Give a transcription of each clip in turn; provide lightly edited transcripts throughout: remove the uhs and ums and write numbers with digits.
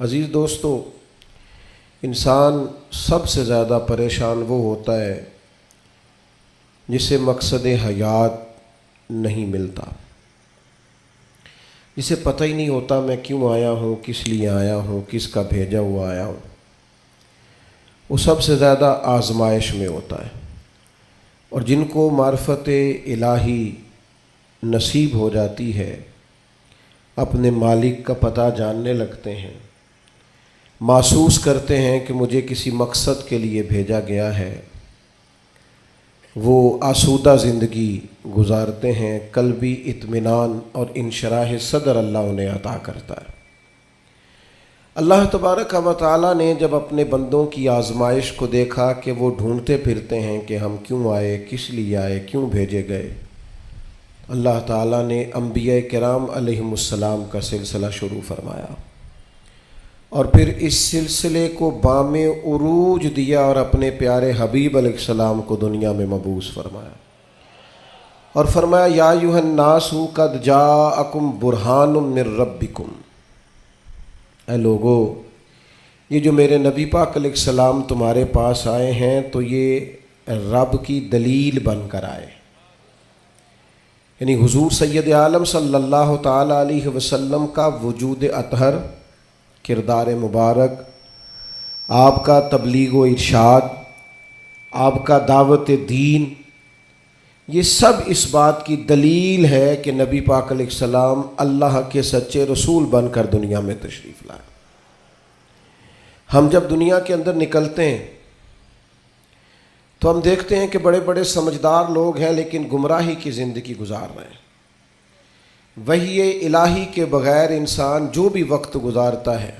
عزیز دوستو، انسان سب سے زیادہ پریشان وہ ہوتا ہے جسے مقصد حیات نہیں ملتا، جسے پتہ ہی نہیں ہوتا میں کیوں آیا ہوں، کس لیے آیا ہوں، کس کا بھیجا ہوا آیا ہوں۔ وہ سب سے زیادہ آزمائش میں ہوتا ہے، اور جن کو معرفت الہی نصیب ہو جاتی ہے اپنے مالک کا پتہ جاننے لگتے ہیں، محسوس کرتے ہیں کہ مجھے کسی مقصد کے لیے بھیجا گیا ہے، وہ آسودہ زندگی گزارتے ہیں، قلبی اطمینان اور انشراح صدر اللہ انہیں عطا کرتا ہے۔ اللہ تبارک و تعالیٰ نے جب اپنے بندوں کی آزمائش کو دیکھا کہ وہ ڈھونڈتے پھرتے ہیں کہ ہم کیوں آئے، کس لیے آئے، کیوں بھیجے گئے، اللہ تعالیٰ نے انبیاء کرام علیہم السلام کا سلسلہ شروع فرمایا، اور پھر اس سلسلے کو بام عروج دیا اور اپنے پیارے حبیب علیہ السلام کو دنیا میں مبعوث فرمایا، اور فرمایا یا ایھا الناس قد جاءکم برہان من ربکم، اے لوگو یہ جو میرے نبی پاک علیہ السلام تمہارے پاس آئے ہیں تو یہ رب کی دلیل بن کر آئے، یعنی حضور سید عالم صلی اللہ تعالی علیہ وسلم کا وجود اطہر، کردار مبارک، آپ کا تبلیغ و ارشاد، آپ کا دعوت دین، یہ سب اس بات کی دلیل ہے کہ نبی پاک علیہ السلام اللہ کے سچے رسول بن کر دنیا میں تشریف لائے۔ ہم جب دنیا کے اندر نکلتے ہیں تو ہم دیکھتے ہیں کہ بڑے بڑے سمجھدار لوگ ہیں لیکن گمراہی کی زندگی گزار رہے ہیں۔ وحی الہی کے بغیر انسان جو بھی وقت گزارتا ہے،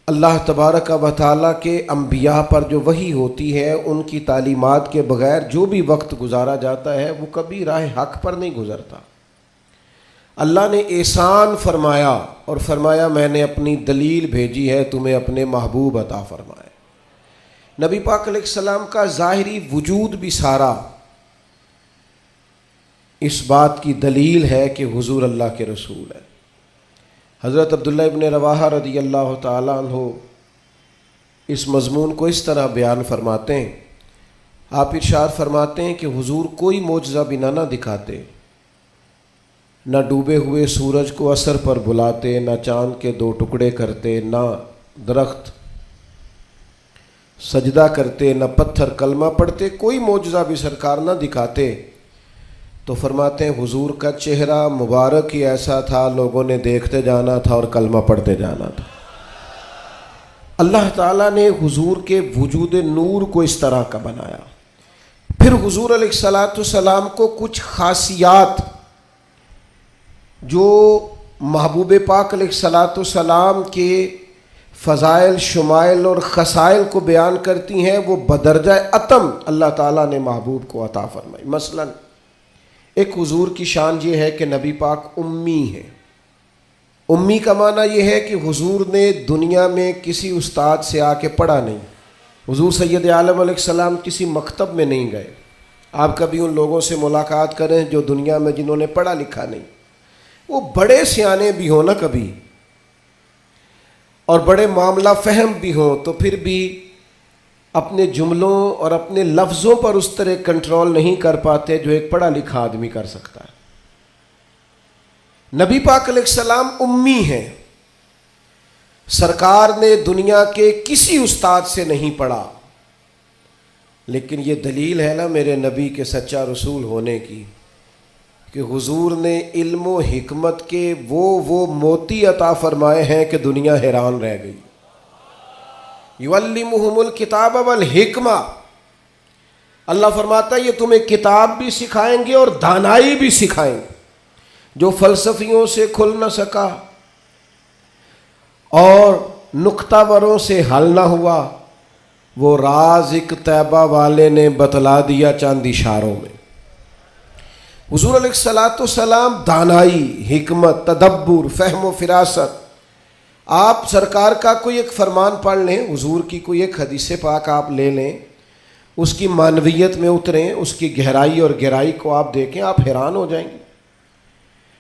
اللہ تبارک و تعالیٰ کے انبیاء پر جو وحی ہوتی ہے ان کی تعلیمات کے بغیر جو بھی وقت گزارا جاتا ہے وہ کبھی راہ حق پر نہیں گزرتا۔ اللہ نے احسان فرمایا اور فرمایا میں نے اپنی دلیل بھیجی ہے تمہیں اپنے محبوب عطا فرمائے۔ نبی پاک علیہ السلام کا ظاہری وجود بھی سارا اس بات کی دلیل ہے کہ حضور اللہ کے رسول ہے۔ حضرت عبداللہ ابن رواحہ رضی اللہ تعالیٰ عنہ اس مضمون کو اس طرح بیان فرماتے ہیں، آپ ارشاد فرماتے ہیں کہ حضور کوئی معجزہ بھی نہ دکھاتے، نہ ڈوبے ہوئے سورج کو عصر پر بلاتے، نہ چاند کے 2 ٹکڑے کرتے، نہ درخت سجدہ کرتے، نہ پتھر کلمہ پڑھتے، کوئی معجزہ بھی سرکار نہ دکھاتے، تو فرماتے ہیں حضور کا چہرہ مبارک ہی ایسا تھا لوگوں نے دیکھتے جانا تھا اور کلمہ پڑھتے جانا تھا۔ اللہ تعالیٰ نے حضور کے وجود نور کو اس طرح کا بنایا۔ پھر حضور علیہ السلام کو کچھ خاصیات جو محبوب پاک علیہ السلام کے فضائل، شمائل اور خصائل کو بیان کرتی ہیں، وہ بدرجہ اتم اللہ تعالیٰ نے محبوب کو عطا فرمائی۔ مثلاً ایک حضور کی شان یہ ہے کہ نبی پاک امی ہے۔ امی کا معنی یہ ہے کہ حضور نے دنیا میں کسی استاد سے آ کے پڑھا نہیں، حضور سید عالم علیہ السلام کسی مکتب میں نہیں گئے۔ آپ کبھی ان لوگوں سے ملاقات کریں جو دنیا میں جنہوں نے پڑھا لکھا نہیں، وہ بڑے سیانے بھی ہوں نا کبھی، اور بڑے معاملہ فہم بھی ہوں، تو پھر بھی اپنے جملوں اور اپنے لفظوں پر اس طرح کنٹرول نہیں کر پاتے جو ایک پڑھا لکھا آدمی کر سکتا ہے۔ نبی پاک علیہ السلام امی ہیں، سرکار نے دنیا کے کسی استاد سے نہیں پڑھا، لیکن یہ دلیل ہے نا میرے نبی کے سچا رسول ہونے کی کہ حضور نے علم و حکمت کے وہ موتی عطا فرمائے ہیں کہ دنیا حیران رہ گئی۔ یعلمہم الکتاب والحکمہ، اللہ فرماتا ہے یہ تمہیں کتاب بھی سکھائیں گے اور دانائی بھی سکھائیں گے۔ جو فلسفیوں سے کھل نہ سکا اور نکتہ وروں سے حل نہ ہوا، وہ راز ایک طیبہ والے نے بتلا دیا چند اشاروں میں۔ حضور علیہ السلام دانائی، حکمت، تدبر، فہم و فراست، آپ سرکار کا کوئی ایک فرمان پڑھ لیں، حضور کی کوئی ایک حدیث پاک آپ لے لیں، اس کی معنویت میں اتریں، اس کی گہرائی اور گہرائی کو آپ دیکھیں، آپ حیران ہو جائیں گے۔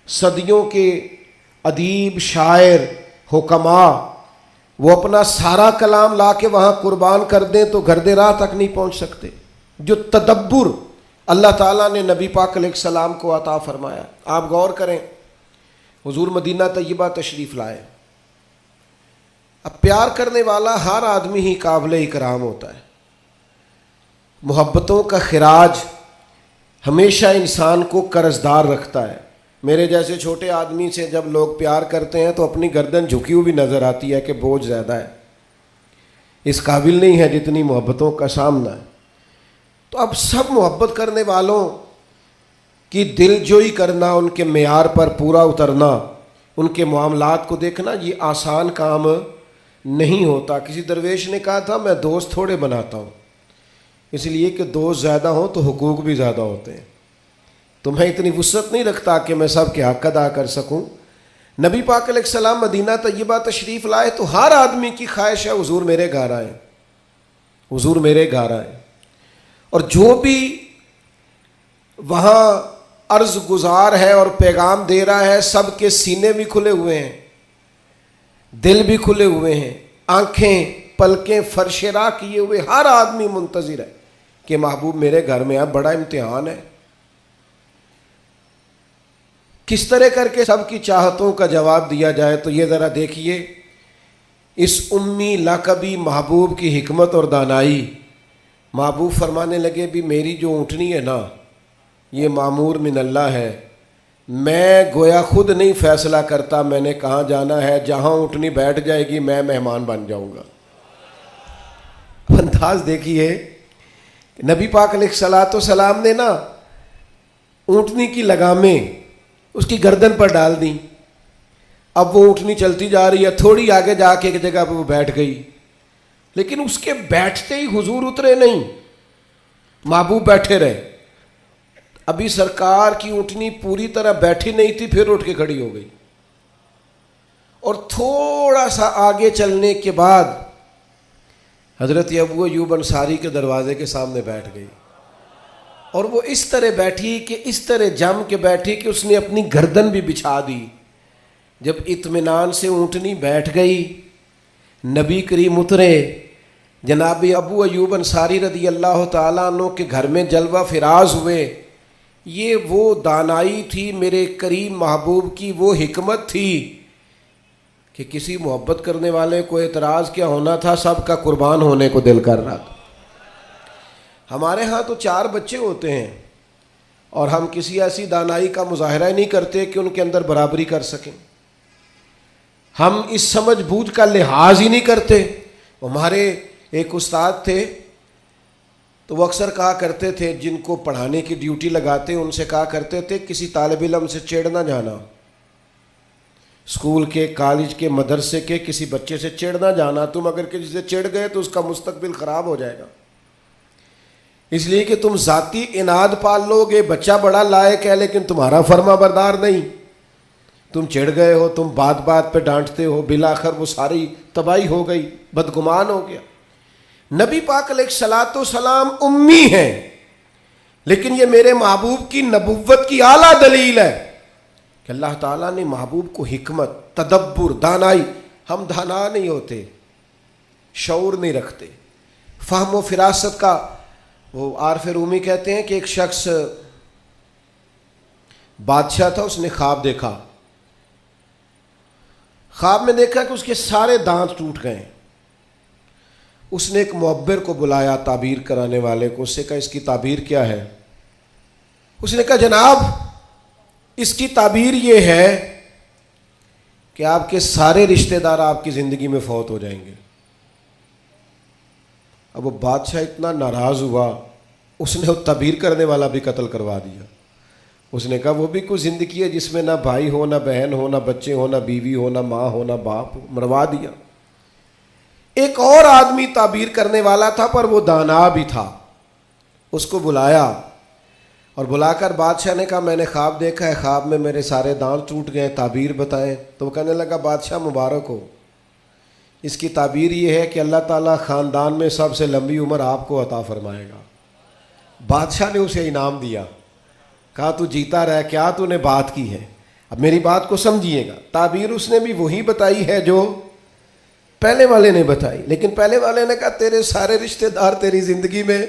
صدیوں کے ادیب، شاعر، حکما وہ اپنا سارا کلام لا کے وہاں قربان کر دیں تو گردِ راہ تک نہیں پہنچ سکتے. جو تدبر اللہ تعالیٰ نے نبی پاک علیہ السلام کو عطا فرمایا. آپ غور کریں, حضور مدینہ طیبہ تشریف لائے. اب پیار کرنے والا ہر آدمی ہی قابل اکرام ہوتا ہے. محبتوں کا خراج ہمیشہ انسان کو قرضدار رکھتا ہے. میرے جیسے چھوٹے آدمی سے جب لوگ پیار کرتے ہیں تو اپنی گردن جھکی ہوئی نظر آتی ہے کہ بوجھ زیادہ ہے, اس قابل نہیں ہے جتنی محبتوں کا سامنا ہے. تو اب سب محبت کرنے والوں کی دل جوئی کرنا, ان کے معیار پر پورا اترنا, ان کے معاملات کو دیکھنا, یہ آسان کام نہیں ہوتا. کسی درویش نے کہا تھا میں دوست تھوڑے بناتا ہوں, اس لیے کہ دوست زیادہ ہوں تو حقوق بھی زیادہ ہوتے ہیں. تو میں اتنی وسعت نہیں رکھتا کہ میں سب کے حق ادا کر سکوں. نبی پاک علیہ السلام مدینہ طیبہ تشریف لائے تو ہر آدمی کی خواہش ہے حضور میرے گھر آئیں, حضور میرے گھر آئیں. اور جو بھی وہاں عرض گزار ہے اور پیغام دے رہا ہے, سب کے سینے بھی کھلے ہوئے ہیں, دل بھی کھلے ہوئے ہیں, آنکھیں پلکیں فرش راہ کیے ہوئے ہر آدمی منتظر ہے کہ محبوب میرے گھر میں آئے. بڑا امتحان ہے, کس طرح کر کے سب کی چاہتوں کا جواب دیا جائے. تو یہ ذرا دیکھیے اس امی لقبی محبوب کی حکمت اور دانائی. محبوب فرمانے لگے بھی میری جو اونٹنی ہے نا یہ معمور من اللہ ہے, میں گویا خود نہیں فیصلہ کرتا میں نے کہاں جانا ہے, جہاں اونٹنی بیٹھ جائے گی میں مہمان بن جاؤں گا. انداز دیکھیے, نبی پاک علیہ الصلوۃ والسلام نے نا اونٹنی کی لگامیں اس کی گردن پر ڈال دیں. اب وہ اونٹنی چلتی جا رہی ہے, تھوڑی آگے جا کے ایک جگہ پہ وہ بیٹھ گئی, لیکن اس کے بیٹھتے ہی حضور اترے نہیں, محبوب بیٹھے رہے. ابھی سرکار کی اونٹنی پوری طرح بیٹھی نہیں تھی, پھر اٹھ کے کھڑی ہو گئی اور تھوڑا سا آگے چلنے کے بعد حضرت ابو ایوب انصاری کے دروازے کے سامنے بیٹھ گئی. اور وہ اس طرح بیٹھی کہ اس طرح جم کے بیٹھی کہ اس نے اپنی گردن بھی بچھا دی. جب اطمینان سے اونٹنی بیٹھ گئی, نبی کریم اترے, جناب ابو ایوب انصاری رضی اللہ تعالیٰ عنہ کے گھر میں جلوہ فراز ہوئے. یہ وہ دانائی تھی میرے کریم محبوب کی, وہ حکمت تھی کہ کسی محبت کرنے والے کو اعتراض کیا ہونا تھا, سب کا قربان ہونے کو دل کر رہا تھا. ہمارے ہاں تو 4 بچے ہوتے ہیں اور ہم کسی ایسی دانائی کا مظاہرہ نہیں کرتے کہ ان کے اندر برابری کر سکیں. ہم اس سمجھ بوجھ کا لحاظ ہی نہیں کرتے. ہمارے ایک استاد تھے تو وہ اکثر کہا کرتے تھے, جن کو پڑھانے کی ڈیوٹی لگاتے ان سے کہا کرتے تھے کسی طالب علم سے چڑ نہ جانا, اسکول کے, کالج کے, مدرسے کے کسی بچے سے چڑ نہ جانا. تم اگر کسی سے چڑ گئے تو اس کا مستقبل خراب ہو جائے گا, اس لیے کہ تم ذاتی اناد پال لو گے. بچہ بڑا لائق ہے لیکن تمہارا فرما بردار نہیں, تم چڑھ گئے ہو, تم بات بات پہ ڈانٹتے ہو, بالآخر وہ ساری تباہی ہو گئی, بدگمان ہو گیا. نبی پاک علیہ الصلوۃ والسلام امی ہیں, لیکن یہ میرے محبوب کی نبوت کی اعلیٰ دلیل ہے کہ اللہ تعالیٰ نے محبوب کو حکمت, تدبر, دانائی. ہم دانا نہیں ہوتے, شعور نہیں رکھتے, فہم و فراست کا. وہ عارف رومی کہتے ہیں کہ ایک شخص بادشاہ تھا, اس نے خواب دیکھا. خواب میں دیکھا کہ اس کے سارے دانت ٹوٹ گئے. اس نے ایک معبر کو بلایا, تعبیر کرانے والے کو. اس سے کہا اس کی تعبیر کیا ہے؟ اس نے کہا جناب اس کی تعبیر یہ ہے کہ آپ کے سارے رشتہ دار آپ کی زندگی میں فوت ہو جائیں گے. اب وہ بادشاہ اتنا ناراض ہوا, اس نے وہ تعبیر کرنے والا بھی قتل کروا دیا. اس نے کہا وہ بھی کوئی زندگی ہے جس میں نہ بھائی ہو, نہ بہن ہو, نہ بچے ہو, نہ بیوی ہو, نہ ماں ہو, نہ باپ ہو, مروا دیا. ایک اور آدمی تعبیر کرنے والا تھا پر وہ دانا بھی تھا, اس کو بلایا اور بلا کر بادشاہ نے کہا میں نے خواب دیکھا ہے, خواب میں میرے سارے دانت ٹوٹ گئے, تعبیر بتائیں. تو وہ کہنے لگا بادشاہ مبارک ہو, اس کی تعبیر یہ ہے کہ اللہ تعالیٰ خاندان میں سب سے لمبی عمر آپ کو عطا فرمائے گا. بادشاہ نے اسے انعام دیا, کہا تو جیتا رہ, کیا تو نے بات کی ہے. اب میری بات کو سمجھیے گا، تعبیر اس نے بھی وہی بتائی ہے جو پہلے والے نے بتائی، لیکن پہلے والے نے کہا تیرے سارے رشتہ دار تیری زندگی میں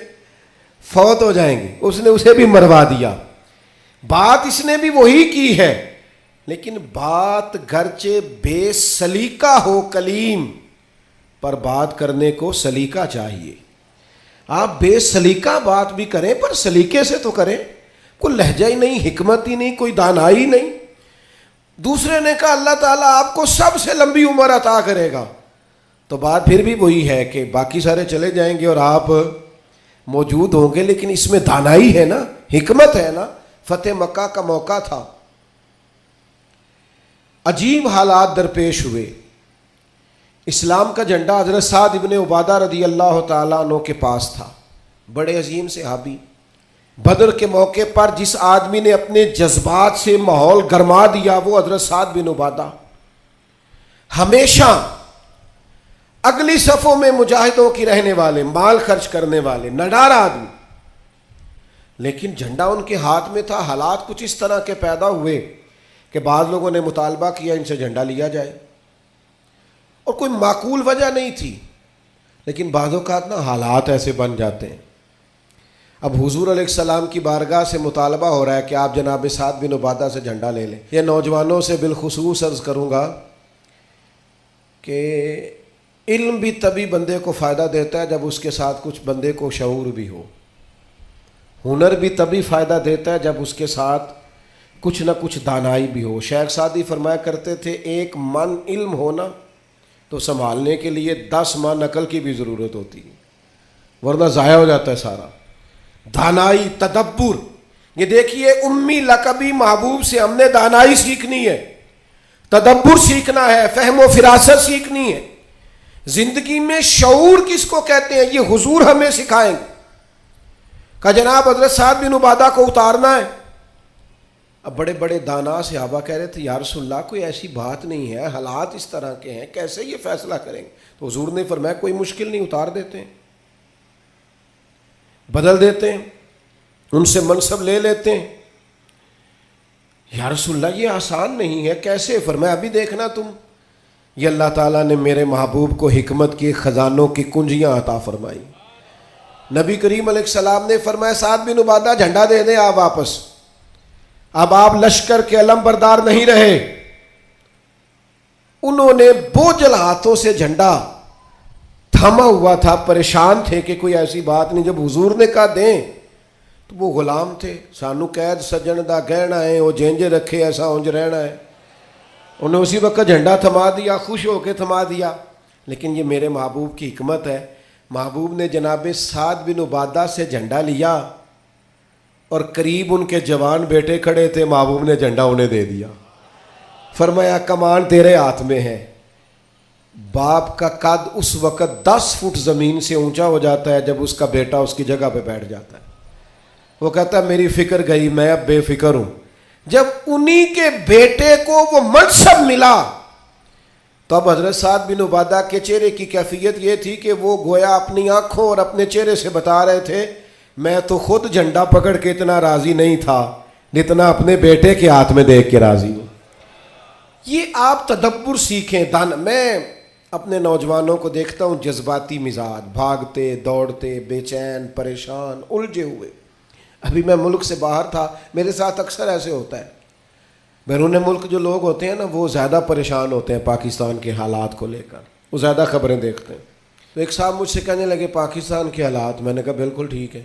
فوت ہو جائیں گے، اس نے اسے بھی مروا دیا۔ بات اس نے بھی وہی کی ہے، لیکن بات گرچہ بے سلیقہ ہو کلیم، پر بات کرنے کو سلیقہ چاہیے۔ آپ بے سلیقہ بات بھی کریں پر سلیقے سے تو کریں، کوئی لہجہ ہی نہیں، حکمت ہی نہیں، کوئی دانائی نہیں۔ دوسرے نے کہا اللہ تعالیٰ آپ کو سب سے لمبی عمر عطا کرے گا، تو بات پھر بھی وہی ہے کہ باقی سارے چلے جائیں گے اور آپ موجود ہوں گے، لیکن اس میں دانائی ہے نا، حکمت ہے نا۔ فتح مکہ کا موقع تھا، عجیب حالات درپیش ہوئے۔ اسلام کا جھنڈا حضرت سعد ابن عبادہ رضی اللہ تعالیٰ عنہ کے پاس تھا، بڑے عظیم صحابی۔ بدر کے موقع پر جس آدمی نے اپنے جذبات سے ماحول گرما دیا وہ حضرت سعد بن عبادہ، ہمیشہ اگلی صفوں میں مجاہدوں کی رہنے والے، مال خرچ کرنے والے، نڈار آدمی، لیکن جھنڈا ان کے ہاتھ میں تھا۔ حالات کچھ اس طرح کے پیدا ہوئے کہ بعض لوگوں نے مطالبہ کیا ان سے جھنڈا لیا جائے، اور کوئی معقول وجہ نہیں تھی، لیکن بعض اوقات نا حالات ایسے بن جاتے ہیں۔ اب حضور علیہ السلام کی بارگاہ سے مطالبہ ہو رہا ہے کہ آپ جناب سعد بن عبادہ سے جھنڈا لے لیں۔ یہ نوجوانوں سے بالخصوص عرض کروں گا کہ علم بھی تبھی بندے کو فائدہ دیتا ہے جب اس کے ساتھ کچھ بندے کو شعور بھی ہو، ہنر بھی تبھی فائدہ دیتا ہے جب اس کے ساتھ کچھ نہ کچھ دانائی بھی ہو۔ شیخ سعدی فرمایا کرتے تھے ایک من علم ہونا تو سنبھالنے کے لیے 10 من عقل کی بھی ضرورت ہوتی ہے، ورنہ ضائع ہو جاتا ہے سارا۔ دانائی، تدبر، یہ دیکھیے امی لقبی محبوب سے ہم نے دانائی سیکھنی ہے، تدبر سیکھنا ہے، فہم و فراست سیکھنی ہے۔ زندگی میں شعور کس کو کہتے ہیں یہ حضور ہمیں سکھائیں گے۔ کہ جناب حضرت سعد بن عبادہ کو اتارنا ہے۔ اب بڑے بڑے دانا صحابہ کہہ رہے تھے یا رسول اللہ کوئی ایسی بات نہیں ہے، حالات اس طرح کے ہیں، کیسے یہ فیصلہ کریں گے؟ تو حضور نے فرمایا کوئی مشکل نہیں، اتار دیتے ہیں، بدل دیتے ہیں، ان سے منصب لے لیتے ہیں۔ یا رسول اللہ یہ آسان نہیں ہے، کیسے؟ فرمایا ابھی دیکھنا تم، یہ اللہ تعالیٰ نے میرے محبوب کو حکمت کی خزانوں کی کنجیاں عطا فرمائی۔ نبی کریم علیہ السلام نے فرمایا سعد بن عبادہ جھنڈا دے دیں آپ واپس، اب آپ لشکر کے علم بردار نہیں رہے۔ انہوں نے بوجھل ہاتھوں سے جھنڈا تھاما ہوا تھا، پریشان تھے کہ کوئی ایسی بات نہیں۔ جب حضور نے کہا دیں تو وہ غلام تھے، سانو قید سجن دا گہنا ہے، وہ جینج رکھے ایسا اونج رہنا ہے۔ انہیں اسی وقت جھنڈا تھما دیا، خوش ہو کے تھما دیا۔ لیکن یہ میرے محبوب کی حکمت ہے، محبوب نے جناب سعد بن عبادہ سے جھنڈا لیا اور قریب ان کے جوان بیٹے کھڑے تھے، محبوب نے جھنڈا انہیں دے دیا، فرمایا کمان تیرے ہاتھ میں ہے۔ باپ کا قد اس وقت 10 فٹ زمین سے اونچا ہو جاتا ہے جب اس کا بیٹا اس کی جگہ پہ بیٹھ جاتا ہے۔ وہ کہتا ہے میری فکر گئی، میں اب بے فکر ہوں۔ جب انہی کے بیٹے کو وہ منصب ملا تو اب حضرت سعد بن عبادہ کے چہرے کی کیفیت یہ تھی کہ وہ گویا اپنی آنکھوں اور اپنے چہرے سے بتا رہے تھے میں تو خود جھنڈا پکڑ کے اتنا راضی نہیں تھا جتنا اپنے بیٹے کے ہاتھ میں دیکھ کے راضی ہوں۔ یہ آپ تدبر سیکھیں۔ میں اپنے نوجوانوں کو دیکھتا ہوں جذباتی مزاج، بھاگتے دوڑتے، بے چین، پریشان، الجھے ہوئے۔ ابھی میں ملک سے باہر تھا، میرے ساتھ اکثر ایسے ہوتا ہے، بیرون ملک جو لوگ ہوتے ہیں نا وہ زیادہ پریشان ہوتے ہیں پاکستان کے حالات کو لے کر، وہ زیادہ خبریں دیکھتے ہیں۔ تو ایک صاحب مجھ سے کہنے لگے پاکستان کے حالات، میں نے کہا بالکل ٹھیک ہے،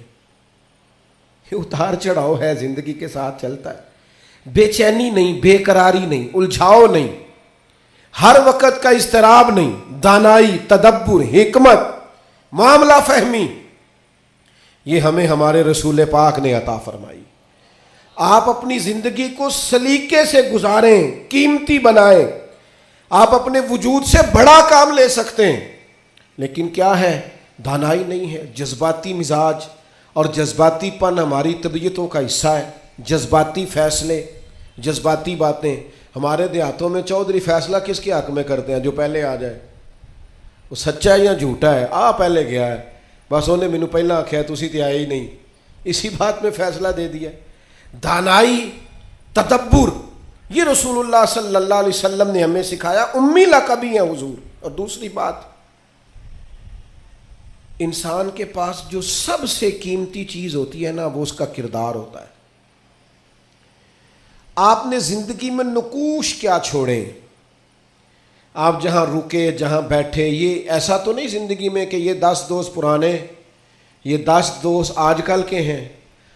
یہ اتار چڑھاؤ ہے، زندگی کے ساتھ چلتا ہے، بے چینی نہیں، بے قراری نہیں، الجھاؤ نہیں، ہر وقت کا اضطراب نہیں، دانائی، تدبر، حکمت، معاملہ فہمی، یہ ہمیں ہمارے رسول پاک نے عطا فرمائی۔ آپ اپنی زندگی کو سلیقے سے گزاریں، قیمتی بنائیں۔ آپ اپنے وجود سے بڑا کام لے سکتے ہیں، لیکن کیا ہے؟ دانائی نہیں ہے، جذباتی مزاج، اور جذباتی پن ہماری طبیعتوں کا حصہ ہے۔ جذباتی فیصلے، جذباتی باتیں۔ ہمارے دیہاتوں میں چودھری فیصلہ کس کے حق میں کرتے ہیں؟ جو پہلے آ جائے، وہ سچا ہے یا جھوٹا ہے، پہلے گیا ہے، بس انہیں مینوں پہلا آخیا تسی تے آئے ہی نہیں، اسی بات میں فیصلہ دے دیا۔ دانائی، تدبر، یہ رسول اللہ صلی اللہ علیہ وسلم نے ہمیں سکھایا. امی لقبی ہیں حضور. اور دوسری بات، انسان کے پاس جو سب سے قیمتی چیز ہوتی ہے نا، وہ اس کا کردار ہوتا ہے. آپ نے زندگی میں نقوش کیا چھوڑے، آپ جہاں رکے، جہاں بیٹھے، یہ ایسا تو نہیں زندگی میں کہ یہ 10 دوست پرانے، یہ 10 دوست آج کل کے ہیں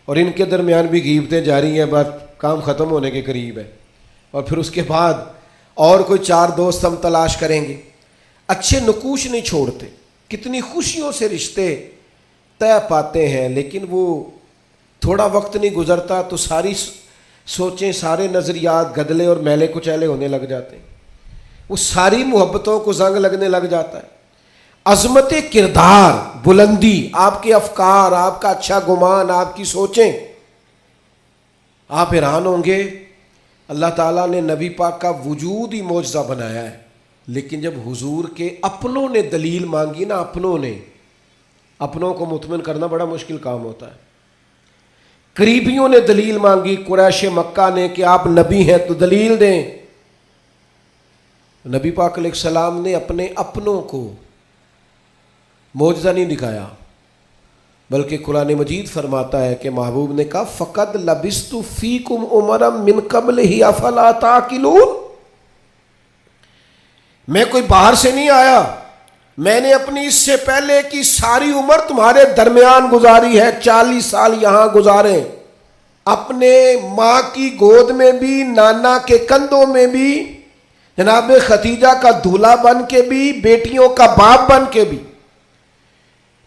اور ان کے درمیان بھی غیبتیں جاری ہیں، بس کام ختم ہونے کے قریب ہے، اور پھر اس کے بعد اور کوئی 4 دوست ہم تلاش کریں گے. اچھے نقوش نہیں چھوڑتے. کتنی خوشیوں سے رشتے طے پاتے ہیں، لیکن وہ تھوڑا وقت نہیں گزرتا تو ساری سوچیں، سارے نظریات گدلے اور میلے کچیلے ہونے لگ جاتے ہیں. وہ ساری محبتوں کو زنگ لگنے لگ جاتا ہے. عظمت کردار، بلندی، آپ کے افکار، آپ کا اچھا گمان، آپ کی سوچیں. آپ حیران ہوں گے، اللہ تعالیٰ نے نبی پاک کا وجود ہی معجزہ بنایا ہے، لیکن جب حضور کے اپنوں نے دلیل مانگی نا، اپنوں کو مطمئن کرنا بڑا مشکل کام ہوتا ہے. قریبیوں نے دلیل مانگی، قریش مکہ نے، کہ آپ نبی ہیں تو دلیل دیں. نبی پاک علیہ السلام نے اپنے اپنوں کو معجزہ نہیں دکھایا، بلکہ قرآن مجید فرماتا ہے کہ محبوب نے کہا فقد لبثت فیکم عمرا من قبلہ افلا تعقلون. میں کوئی باہر سے نہیں آیا، میں نے اپنی اس سے پہلے کی ساری عمر تمہارے درمیان گزاری ہے. 40 سال یہاں گزارے، اپنے ماں کی گود میں بھی، نانا کے کندھوں میں بھی، جناب ختیجہ کا دولہا بن کے بھی، بیٹیوں کا باپ بن کے بھی.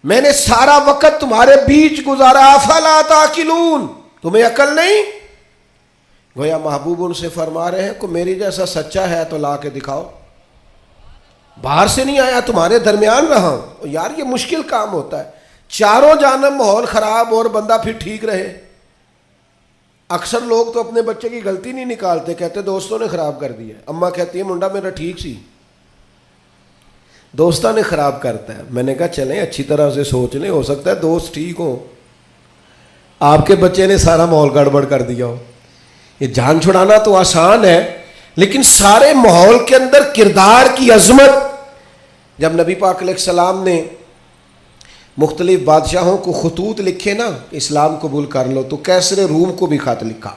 میں نے سارا وقت تمہارے بیچ گزارا. افلا تعقلون، تمہیں عقل نہیں؟ گویا محبوب ان سے فرما رہے ہیں کہ میری جیسا سچا ہے تو لا کے دکھاؤ. باہر سے نہیں آیا، تمہارے درمیان رہا ہوں. یار یہ مشکل کام ہوتا ہے، چاروں جانب ماحول خراب اور بندہ پھر ٹھیک رہے. اکثر لوگ تو اپنے بچے کی غلطی نہیں نکالتے، کہتے دوستوں نے خراب کر دیا. اماں کہتی ہے منڈا میرا ٹھیک سی، دوستوں نے خراب کرتا ہے. میں نے کہا چلیں اچھی طرح سے سوچ لیں، ہو سکتا ہے دوست ٹھیک ہو، آپ کے بچے نے سارا ماحول گڑبڑ کر دیا ہو. یہ جان چھڑانا تو آسان ہے، لیکن سارے ماحول کے اندر کردار کی عظمت. جب نبی پاک علیہ السلام نے مختلف بادشاہوں کو خطوط لکھے نا، اسلام قبول کر لو، تو کیسر روم کو بھی خط لکھا.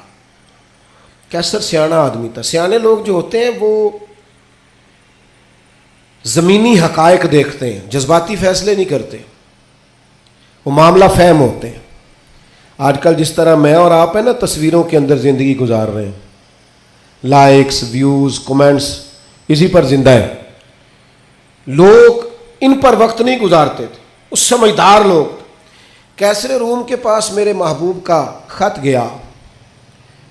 کیسر سیانا آدمی تھا. سیانے لوگ جو ہوتے ہیں وہ زمینی حقائق دیکھتے ہیں، جذباتی فیصلے نہیں کرتے، وہ معاملہ فہم ہوتے ہیں. آج کل جس طرح میں اور آپ ہیں نا، تصویروں کے اندر زندگی گزار رہے ہیں، لائکس، ویوز، کمنٹس، اسی پر زندہ ہے. لوگ ان پر وقت نہیں گزارتے تھے، اس سمجھدار لوگ. کیسر روم کے پاس میرے محبوب کا خط گیا،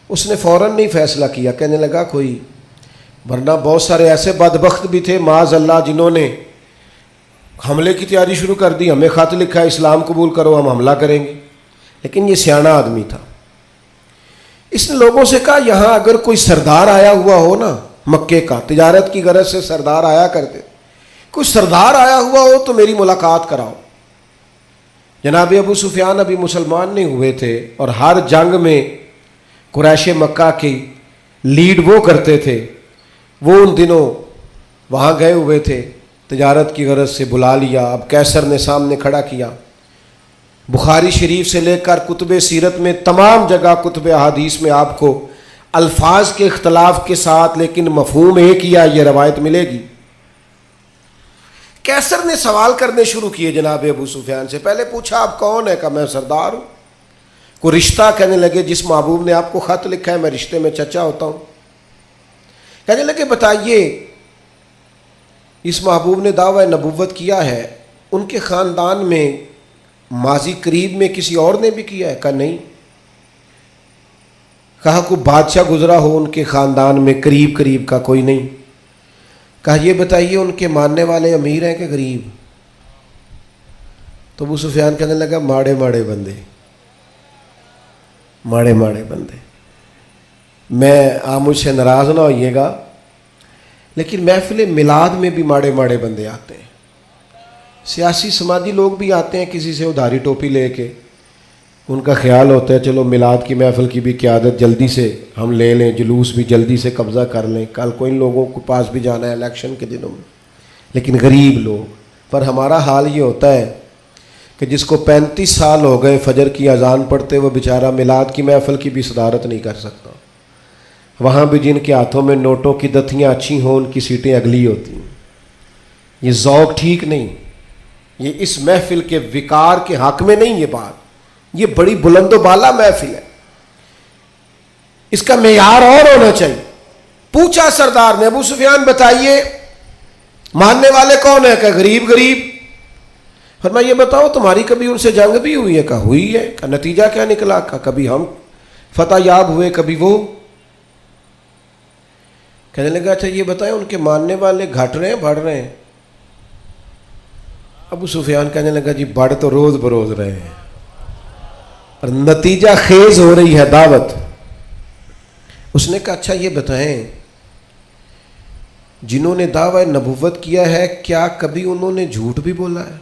اس نے فوراً نہیں فیصلہ کیا، کہنے لگا کوئی، ورنہ بہت سارے ایسے بدبخت بھی تھے معاذ اللہ جنہوں نے حملے کی تیاری شروع کر دی. ہمیں خط لکھا ہے اسلام قبول کرو، ہم حملہ کریں گے. لیکن یہ سیانا آدمی تھا. اس نے لوگوں سے کہا یہاں اگر کوئی سردار آیا ہوا ہو نا، مکے کا، تجارت کی غرض سے سردار آیا کرتے، کوئی سردار آیا ہوا ہو تو میری ملاقات کراؤ. جناب ابو سفیان ابھی مسلمان نہیں ہوئے تھے، اور ہر جنگ میں قریش مکہ کی لیڈ وہ کرتے تھے. وہ ان دنوں وہاں گئے ہوئے تھے، تجارت کی غرض سے بلا لیا. اب کیسر نے سامنے کھڑا کیا. بخاری شریف سے لے کر کتب سیرت میں تمام جگہ، کتب احادیث میں آپ کو الفاظ کے اختلاف کے ساتھ لیکن مفہوم ایک ہی یہ روایت ملے گی. کیسر نے سوال کرنے شروع کیے جناب ابو سفیان سے. پہلے پوچھا آپ کون ہے؟ کہا میں سردار ہوں. کوئی رشتہ؟ کہنے لگے جس محبوب نے آپ کو خط لکھا ہے میں رشتے میں چچا ہوتا ہوں. کہنے لگے بتائیے، اس محبوب نے دعویٰ نبوت کیا ہے، ان کے خاندان میں ماضی قریب میں کسی اور نے بھی کیا ہے؟ کہا نہیں. کہا کوئی بادشاہ گزرا ہو ان کے خاندان میں قریب کا؟ کوئی نہیں. کہا یہ بتائیے ان کے ماننے والے امیر ہیں کہ غریب؟ تو ابو سفیان کہنے لگا ماڑے بندے. میں آپ مجھ سے ناراض نہ ہوئیے گا، لیکن محفل میلاد میں بھی ماڑے بندے آتے ہیں. سیاسی سماجی لوگ بھی آتے ہیں کسی سے ادھاری ٹوپی لے کے، ان کا خیال ہوتا ہے چلو میلاد کی محفل کی بھی قیادت جلدی سے ہم لے لیں، جلوس بھی جلدی سے قبضہ کر لیں، کل کو ان لوگوں کے پاس بھی جانا ہے الیکشن کے دنوں میں۔ لیکن غریب لوگ، پر ہمارا حال یہ ہوتا ہے کہ جس کو 35 سال ہو گئے فجر کی اذان پڑھتے، وہ بیچارہ میلاد کی محفل کی بھی صدارت نہیں کر سکتا۔ وہاں بھی جن کے ہاتھوں میں نوٹوں کی دتیاں اچھی ہوں ان کی سیٹیں اگلی ہوتی ہیں۔ یہ ذوق ٹھیک نہیں، یہ اس محفل کے وقار کے حق میں نہیں۔ یہ بات، یہ بڑی بلند و بالا محفل ہے، اس کا معیار اور ہونا چاہیے۔ پوچھا سردار نے، ابو سفیان بتائیے ماننے والے کون ہیں؟ کہ غریب غریب۔ فرمایا یہ بتاؤ تمہاری کبھی ان سے جنگ بھی ہوئی ہے؟ کہا ہوئی ہے۔ کہ نتیجہ کیا نکلا؟ کہا کبھی ہم فتح یاب ہوئے کبھی وہ۔ کہنے لگا اچھا یہ بتائیں ان کے ماننے والے گھٹ رہے ہیں بڑھ رہے ہیں؟ ابو سفیان کہنے لگا جی بڑھ تو روز بروز رہے ہیں، اور نتیجہ خیز ہو رہی ہے دعوت۔ اس نے کہا اچھا یہ بتائیں جنہوں نے دعوی نبوت کیا ہے کیا کبھی انہوں نے جھوٹ بھی بولا ہے؟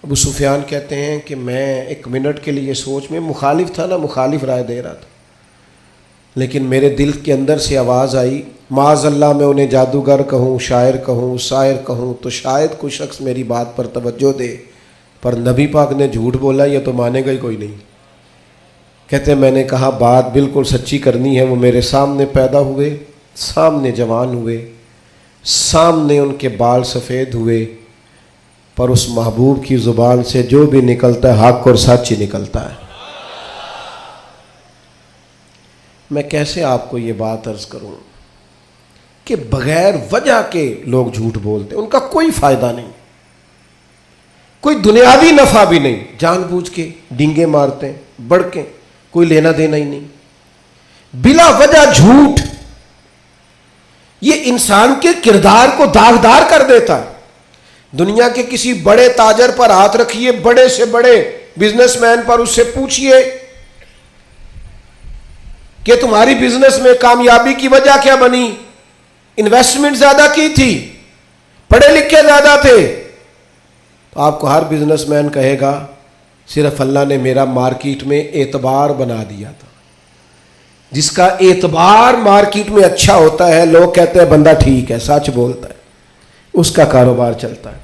ابو سفیان کہتے ہیں کہ میں ایک منٹ کے لیے سوچ میں مخالف تھا نا، مخالف رائے دے رہا تھا، لیکن میرے دل کے اندر سے آواز آئی معاذ اللہ میں انہیں جادوگر کہوں، شاعر کہوں، شاعر کہوں تو شاید کوئی شخص میری بات پر توجہ دے، پر نبی پاک نے جھوٹ بولا یہ تو مانے گا ہی کوئی نہیں۔ کہتے ہیں میں نے کہا بات بالکل سچی کرنی ہے۔ وہ میرے سامنے پیدا ہوئے، سامنے جوان ہوئے، سامنے ان کے بال سفید ہوئے، پر اس محبوب کی زبان سے جو بھی نکلتا ہے حق اور سچ ہی نکلتا ہے۔ میں کیسے آپ کو یہ بات عرض کروں کہ بغیر وجہ کے لوگ جھوٹ بولتے، ان کا کوئی فائدہ نہیں، کوئی دنیاوی نفع بھی نہیں، جان بوجھ کے ڈینگے مارتے ہیں، بڑکیں، کوئی لینا دینا ہی نہیں، بلا وجہ جھوٹ۔ یہ انسان کے کردار کو داغدار کر دیتا ہے۔ دنیا کے کسی بڑے تاجر پر ہاتھ رکھیے، بڑے سے بڑے بزنس مین پر، اس سے پوچھئے کہ تمہاری بزنس میں کامیابی کی وجہ کیا بنی؟ انویسٹمنٹ زیادہ کی تھی، پڑھے لکھے زیادہ تھے؟ تو آپ کو ہر بزنس مین کہے گا صرف اللہ نے میرا مارکیٹ میں اعتبار بنا دیا تھا۔ جس کا اعتبار مارکیٹ میں اچھا ہوتا ہے، لوگ کہتے ہیں بندہ ٹھیک ہے، سچ بولتا ہے، اس کا کاروبار چلتا ہے۔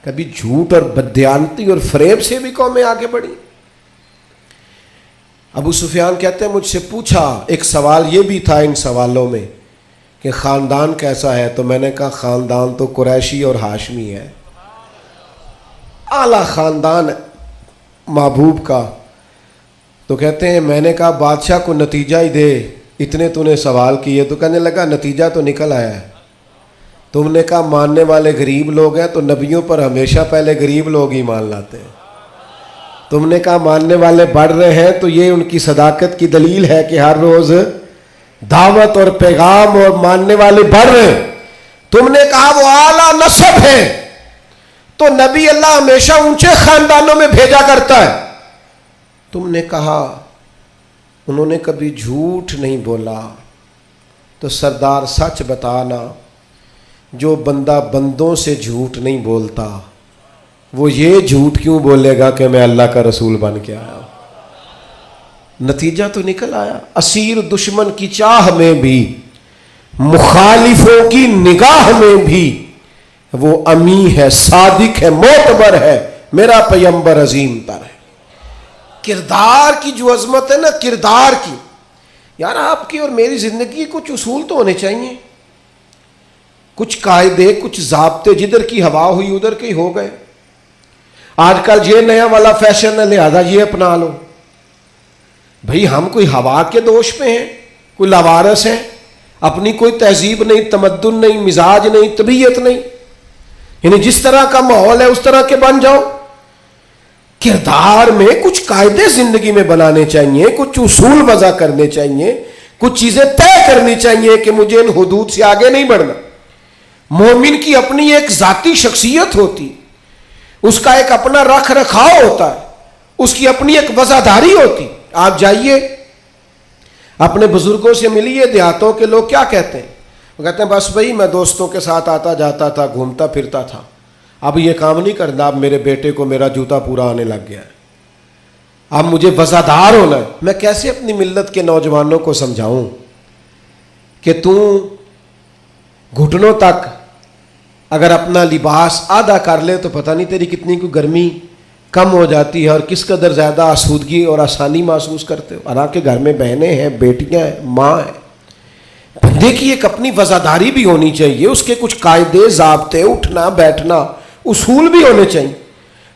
کبھی جھوٹ اور بددیانتی اور فریب سے بھی قومیں آگے بڑھی۔ ابو سفیان کہتے ہیں مجھ سے پوچھا، ایک سوال یہ بھی تھا ان سوالوں میں کہ خاندان کیسا ہے؟ تو میں نے کہا خاندان تو قریشی اور ہاشمی ہے، اعلیٰ خاندان محبوب کا۔ تو کہتے ہیں میں نے کہا بادشاہ کو نتیجہ ہی دے، اتنے تو نے سوال کیے۔ تو کہنے لگا نتیجہ تو نکل آیا ہے۔ تم نے کہا ماننے والے غریب لوگ ہیں، تو نبیوں پر ہمیشہ پہلے غریب لوگ ہی مان لاتے ہیں۔ تم نے کہا ماننے والے بڑھ رہے ہیں، تو یہ ان کی صداقت کی دلیل ہے کہ ہر روز دعوت اور پیغام اور ماننے والے بڑھ رہے ہیں۔ تم نے کہا وہ اعلیٰ نسب ہے، تو نبی اللہ ہمیشہ اونچے خاندانوں میں بھیجا کرتا ہے۔ تم نے کہا انہوں نے کبھی جھوٹ نہیں بولا، تو سردار سچ بتانا، جو بندہ بندوں سے جھوٹ نہیں بولتا وہ یہ جھوٹ کیوں بولے گا کہ میں اللہ کا رسول بن کے آیا؟ نتیجہ تو نکل آیا۔ اسیر دشمن کی چاہ میں بھی، مخالفوں کی نگاہ میں بھی وہ امی ہے، صادق ہے، معتبر ہے، میرا پیغمبر عظیم تر ہے۔ کردار کی جو عظمت ہے نا، کردار کی، یار آپ کی اور میری زندگی کچھ اصول تو ہونے چاہیے، کچھ قاعدے، کچھ ضابطے، جدھر کی ہوا ہوئی ادھر کے ہو گئے۔ آج کل یہ نیا والا فیشن ہے، لہذا یہ اپنا لو۔ بھئی ہم کوئی ہوا کے دوش پہ ہیں، کوئی لاوارث ہیں، اپنی کوئی تہذیب نہیں، تمدن نہیں، مزاج نہیں، طبیعت نہیں، یعنی جس طرح کا ماحول ہے اس طرح کے بن جاؤ۔ کردار میں کچھ قاعدے زندگی میں بنانے چاہیے، کچھ اصول وضع کرنے چاہیے، کچھ چیزیں طے کرنی چاہیے کہ مجھے ان حدود سے آگے نہیں بڑھنا۔ مومن کی اپنی ایک ذاتی شخصیت ہوتی، اس کا ایک اپنا رکھ رکھاؤ ہوتا ہے، اس کی اپنی ایک وفاداری ہوتی۔ آپ جائیے اپنے بزرگوں سے ملیے، دیہاتوں کے لوگ کیا کہتے ہیں؟ وہ کہتے ہیں بس بھائی میں دوستوں کے ساتھ آتا جاتا تھا، گھومتا پھرتا تھا، اب یہ کام نہیں کرنا، اب میرے بیٹے کو میرا جوتا پورا آنے لگ گیا ہے، اب مجھے وزادار ہونا ہے۔ میں کیسے اپنی ملت کے نوجوانوں کو سمجھاؤں کہ تو گھٹنوں تک اگر اپنا لباس آدھا کر لے تو پتہ نہیں تیری کتنی کوئی گرمی کم ہو جاتی ہے اور کس قدر زیادہ آسودگی اور آسانی محسوس کرتے ہو۔ حالانکہ گھر میں بہنیں ہیں، بیٹیاں ہیں، ماں ہیں۔ بندے کی ایک اپنی وزاداری بھی ہونی چاہیے، اس کے کچھ قاعدے، ضابطے، اٹھنا بیٹھنا، اصول بھی ہونے چاہیے۔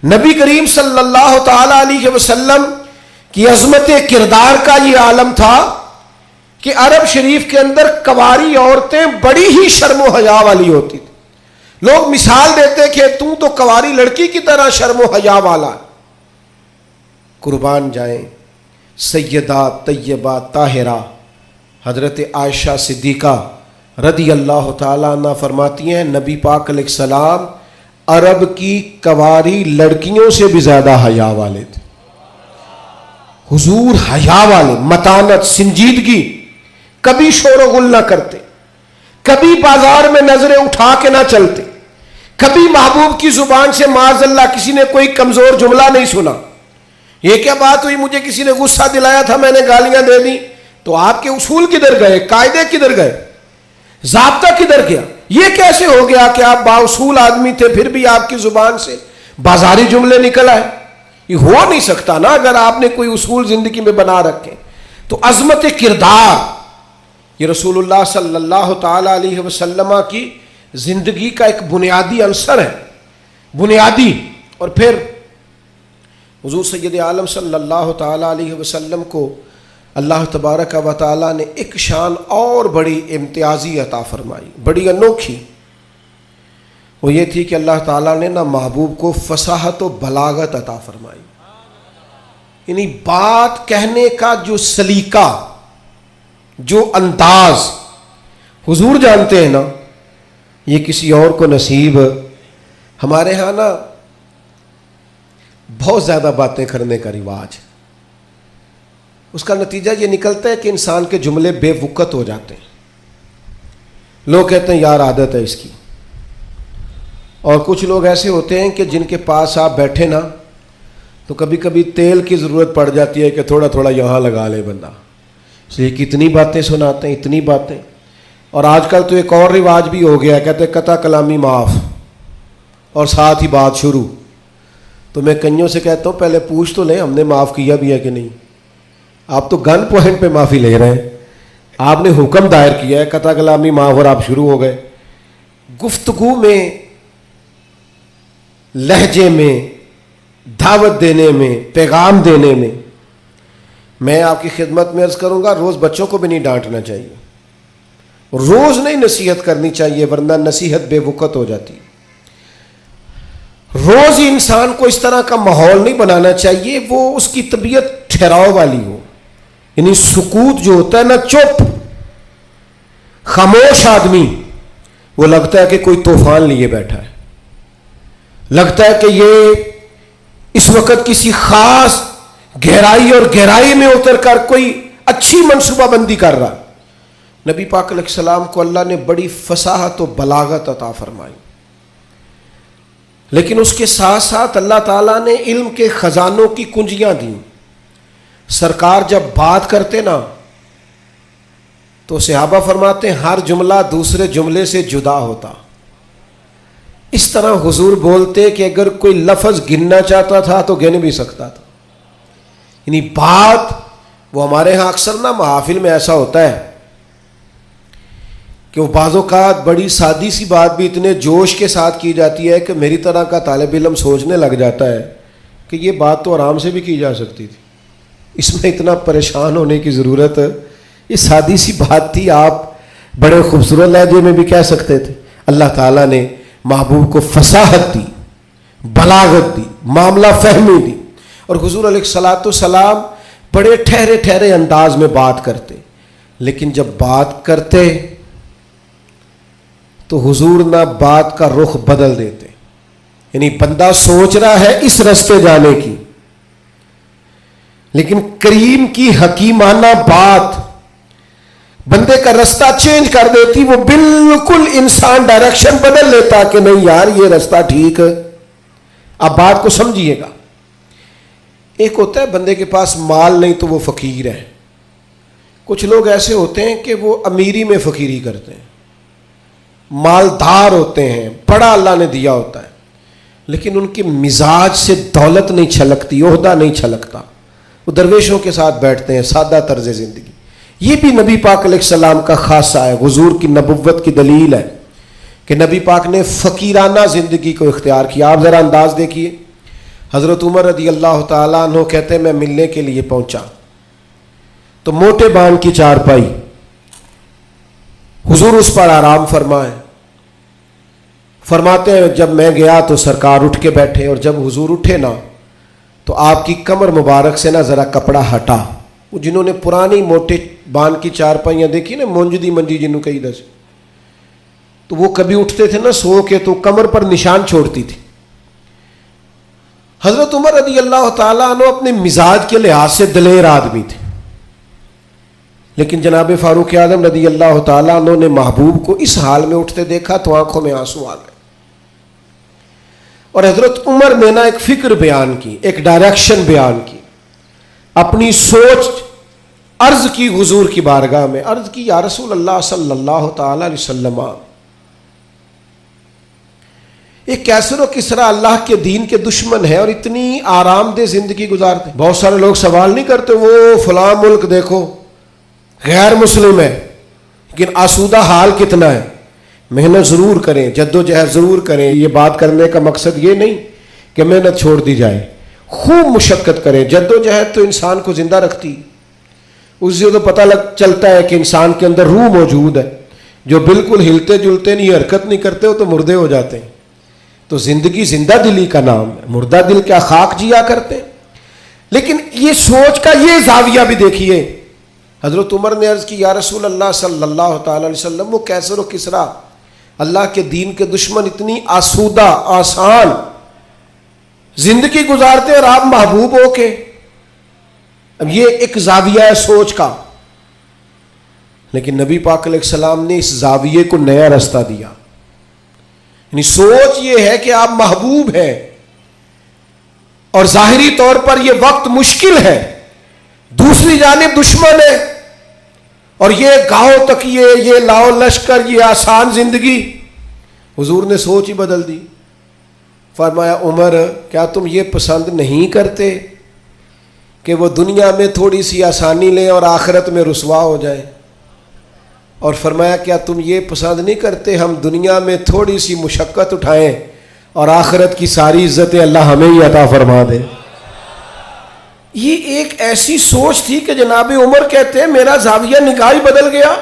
نبی کریم صلی اللہ تعالی علیہ وسلم کی عظمت کردار کا یہ عالم تھا کہ عرب شریف کے اندر کنواری عورتیں بڑی ہی شرم و حیا والی ہوتی تھی۔ لوگ مثال دیتے کہ تو کنواری لڑکی کی طرح شرم و حیا والا۔ قربان جائیں سیدہ طیبہ طاہرہ حضرت عائشہ صدیقہ رضی اللہ تعالیٰ عنہ فرماتی ہیں نبی پاک علیہ السلام عرب کی کنواری لڑکیوں سے بھی زیادہ حیا والے تھے۔ حضور حیا والے، متانت، سنجیدگی، کبھی شور و غل نہ کرتے، کبھی بازار میں نظریں اٹھا کے نہ چلتے، کبھی محبوب کی زبان سے معاذ اللہ کسی نے کوئی کمزور جملہ نہیں سنا۔ یہ کیا بات ہوئی، مجھے کسی نے غصہ دلایا تھا میں نے گالیاں دے دی، تو آپ کے اصول کدھر گئے، قاعدے کدھر گئے، ضابطہ کدھر گیا؟ یہ کیسے ہو گیا کہ آپ بااصول آدمی تھے پھر بھی آپ کی زبان سے بازاری جملے نکل آئے؟ یہ ہو نہیں سکتا نا اگر آپ نے کوئی اصول زندگی میں بنا رکھے۔ تو عظمت کردار یہ رسول اللہ صلی اللہ تعالی علیہ وسلم کی زندگی کا ایک بنیادی عنصر ہے، بنیادی۔ اور پھر حضور سید عالم صلی اللہ تعالی علیہ وسلم کو اللہ تبارک و تعالیٰ نے ایک شان اور بڑی امتیازی عطا فرمائی، بڑی انوکھی۔ وہ یہ تھی کہ اللہ تعالیٰ نے نہ محبوب کو فصاحت و بلاغت عطا فرمائی، یعنی بات کہنے کا جو سلیقہ، جو انداز حضور جانتے ہیں نا، یہ کسی اور کو نصیب۔ ہمارے ہاں نا بہت زیادہ باتیں کرنے کا رواج، اس کا نتیجہ یہ نکلتا ہے کہ انسان کے جملے بے وقت ہو جاتے ہیں۔ لوگ کہتے ہیں یار عادت ہے اس کی، اور کچھ لوگ ایسے ہوتے ہیں کہ جن کے پاس آپ بیٹھے نا تو کبھی کبھی تیل کی ضرورت پڑ جاتی ہے کہ تھوڑا تھوڑا یہاں لگا لے بندہ، اس لیے کتنی باتیں سناتے ہیں، اتنی باتیں۔ اور آج کل تو ایک اور رواج بھی ہو گیا ہے، کہتے ہیں قطع کلامی معاف اور ساتھ ہی بات شروع۔ تو میں کئیوں سے کہتا ہوں پہلے پوچھ تو لیں ہم نے معاف کیا بھی ہے کہ نہیں۔ آپ تو گن پوائنٹ پہ معافی لے رہے ہیں، آپ نے حکم دائر کیا ہے قطع کلامی معاف اور آپ شروع ہو گئے۔ گفتگو میں، لہجے میں، دعوت دینے میں، پیغام دینے میں، میں آپ کی خدمت میں عرض کروں گا روز بچوں کو بھی نہیں ڈانٹنا چاہیے، روز نہیں نصیحت کرنی چاہیے ورنہ نصیحت بے وقت ہو جاتی۔ روز ہی انسان کو اس طرح کا ماحول نہیں بنانا چاہیے وہ اس کی طبیعت ٹھہراؤ والی ہو، یعنی سکوت جو ہوتا ہے نا، چپ خاموش آدمی وہ لگتا ہے کہ کوئی طوفان لیے بیٹھا ہے، لگتا ہے کہ یہ اس وقت کسی خاص گہرائی اور گہرائی میں اتر کر کوئی اچھی منصوبہ بندی کر رہا۔ نبی پاک علیہ السلام کو اللہ نے بڑی فصاحت و بلاغت عطا فرمائی، لیکن اس کے ساتھ ساتھ اللہ تعالیٰ نے علم کے خزانوں کی کنجیاں دیں۔ سرکار جب بات کرتے نا تو صحابہ فرماتے ہیں ہر جملہ دوسرے جملے سے جدا ہوتا، اس طرح حضور بولتے کہ اگر کوئی لفظ گننا چاہتا تھا تو گن بھی سکتا تھا۔ یعنی بات وہ ہمارے ہاں اکثر نا محافل میں ایسا ہوتا ہے کہ وہ بعض اوقات بڑی سادی سی بات بھی اتنے جوش کے ساتھ کی جاتی ہے کہ میری طرح کا طالب علم سوچنے لگ جاتا ہے کہ یہ بات تو آرام سے بھی کی جا سکتی تھی، اس میں اتنا پریشان ہونے کی ضرورت، یہ سادی سی بات تھی، آپ بڑے خوبصورت لہجے میں بھی کہہ سکتے تھے۔ اللہ تعالیٰ نے محبوب کو فصاحت دی، بلاغت دی، معاملہ فہمی دی، اور حضور علیہ الصلاۃ والسلام بڑے ٹھہرے ٹھہرے انداز میں بات کرتے، لیکن جب بات کرتے تو حضور نہ بات کا رخ بدل دیتے، یعنی بندہ سوچ رہا ہے اس راستے جانے کی، لیکن کریم کی حکیمانہ بات بندے کا رستہ چینج کر دیتی، وہ بالکل انسان ڈائریکشن بدل لیتا کہ نہیں یار یہ رستہ ٹھیک ہے۔ اب بات کو سمجھیے گا، ایک ہوتا ہے بندے کے پاس مال نہیں تو وہ فقیر ہے، کچھ لوگ ایسے ہوتے ہیں کہ وہ امیری میں فقیری کرتے ہیں، مالدار ہوتے ہیں، بڑا اللہ نے دیا ہوتا ہے، لیکن ان کے مزاج سے دولت نہیں چھلکتی، عہدہ نہیں چھلکتا، وہ درویشوں کے ساتھ بیٹھتے ہیں، سادہ طرز زندگی۔ یہ بھی نبی پاک علیہ السلام کا خاصہ ہے، حضور کی نبوت کی دلیل ہے کہ نبی پاک نے فقیرانہ زندگی کو اختیار کیا۔ آپ ذرا انداز دیکھیے، حضرت عمر رضی اللہ تعالیٰ عنہ کہتے ہیں میں ملنے کے لیے پہنچا تو موٹے بان کی چارپائی، حضور اس پر آرام فرمائے، فرماتے ہیں جب میں گیا تو سرکار اٹھ کے بیٹھے، اور جب حضور اٹھے نا تو آپ کی کمر مبارک سے نا ذرا کپڑا ہٹا۔ وہ جنہوں نے پرانی موٹے بان کی چارپائیاں دیکھی نا، منجدی منجی جنہوں کہی دس، تو وہ کبھی اٹھتے تھے نا سو کے تو کمر پر نشان چھوڑتی تھی۔ حضرت عمر رضی اللہ تعالیٰ عنہ اپنے مزاج کے لحاظ سے دلیر آدمی تھے، لیکن جناب فاروق اعظم رضی اللہ تعالیٰ عنہ نے محبوب کو اس حال میں اٹھتے دیکھا تو آنکھوں میں آنسو آ گئے، اور حضرت عمر نے نا ایک فکر بیان کی، ایک ڈائریکشن بیان کی، اپنی سوچ عرض کی حضور کی بارگاہ میں، عرض کی یا رسول اللہ صلی اللہ تعالی علیہ وسلم، ایک کیسر و کسرا اللہ کے دین کے دشمن ہے اور اتنی آرام دہ زندگی گزارتے ہیں۔ بہت سارے لوگ سوال نہیں کرتے وہ فلاں ملک دیکھو غیر مسلم ہے لیکن آسودہ حال کتنا ہے۔ محنت ضرور کریں، جد و جہد ضرور کریں، یہ بات کرنے کا مقصد یہ نہیں کہ محنت چھوڑ دی جائے، خوب مشقت کریں۔ جد و جہد تو انسان کو زندہ رکھتی، اس سے تو پتہ چلتا ہے کہ انسان کے اندر روح موجود ہے، جو بالکل ہلتے جلتے نہیں، حرکت نہیں کرتے ہو تو مردے ہو جاتے ہیں۔ تو زندگی زندہ دلی کا نام ہے، مردہ دل کیا خاک جیا کرتے ہیں۔ لیکن یہ سوچ کا یہ زاویہ بھی دیکھیے، حضرت عمر نے عرض کی یا رسول اللہ صلی اللہ تعالی علیہ وسلم، وہ کیسر و کسرا اللہ کے دین کے دشمن اتنی آسودہ آسان زندگی گزارتے اور آپ محبوب ہو کے۔ اب یہ ایک زاویہ ہے سوچ کا، لیکن نبی پاک علیہ السلام نے اس زاویے کو نیا رستہ دیا۔ یعنی سوچ یہ ہے کہ آپ محبوب ہیں اور ظاہری طور پر یہ وقت مشکل ہے، دوسری جانب دشمن ہے، اور یہ گاؤں تک یہ لاؤ لشکر، یہ آسان زندگی۔ حضور نے سوچ ہی بدل دی، فرمایا عمر کیا تم یہ پسند نہیں کرتے کہ وہ دنیا میں تھوڑی سی آسانی لیں اور آخرت میں رسوا ہو جائیں؟ اور فرمایا کیا تم یہ پسند نہیں کرتے ہم دنیا میں تھوڑی سی مشقت اٹھائیں اور آخرت کی ساری عزتیں اللہ ہمیں ہی عطا فرما دے؟ یہ ایک ایسی سوچ تھی کہ جناب عمر کہتے ہیں میرا زاویہ نگاہ بدل گیا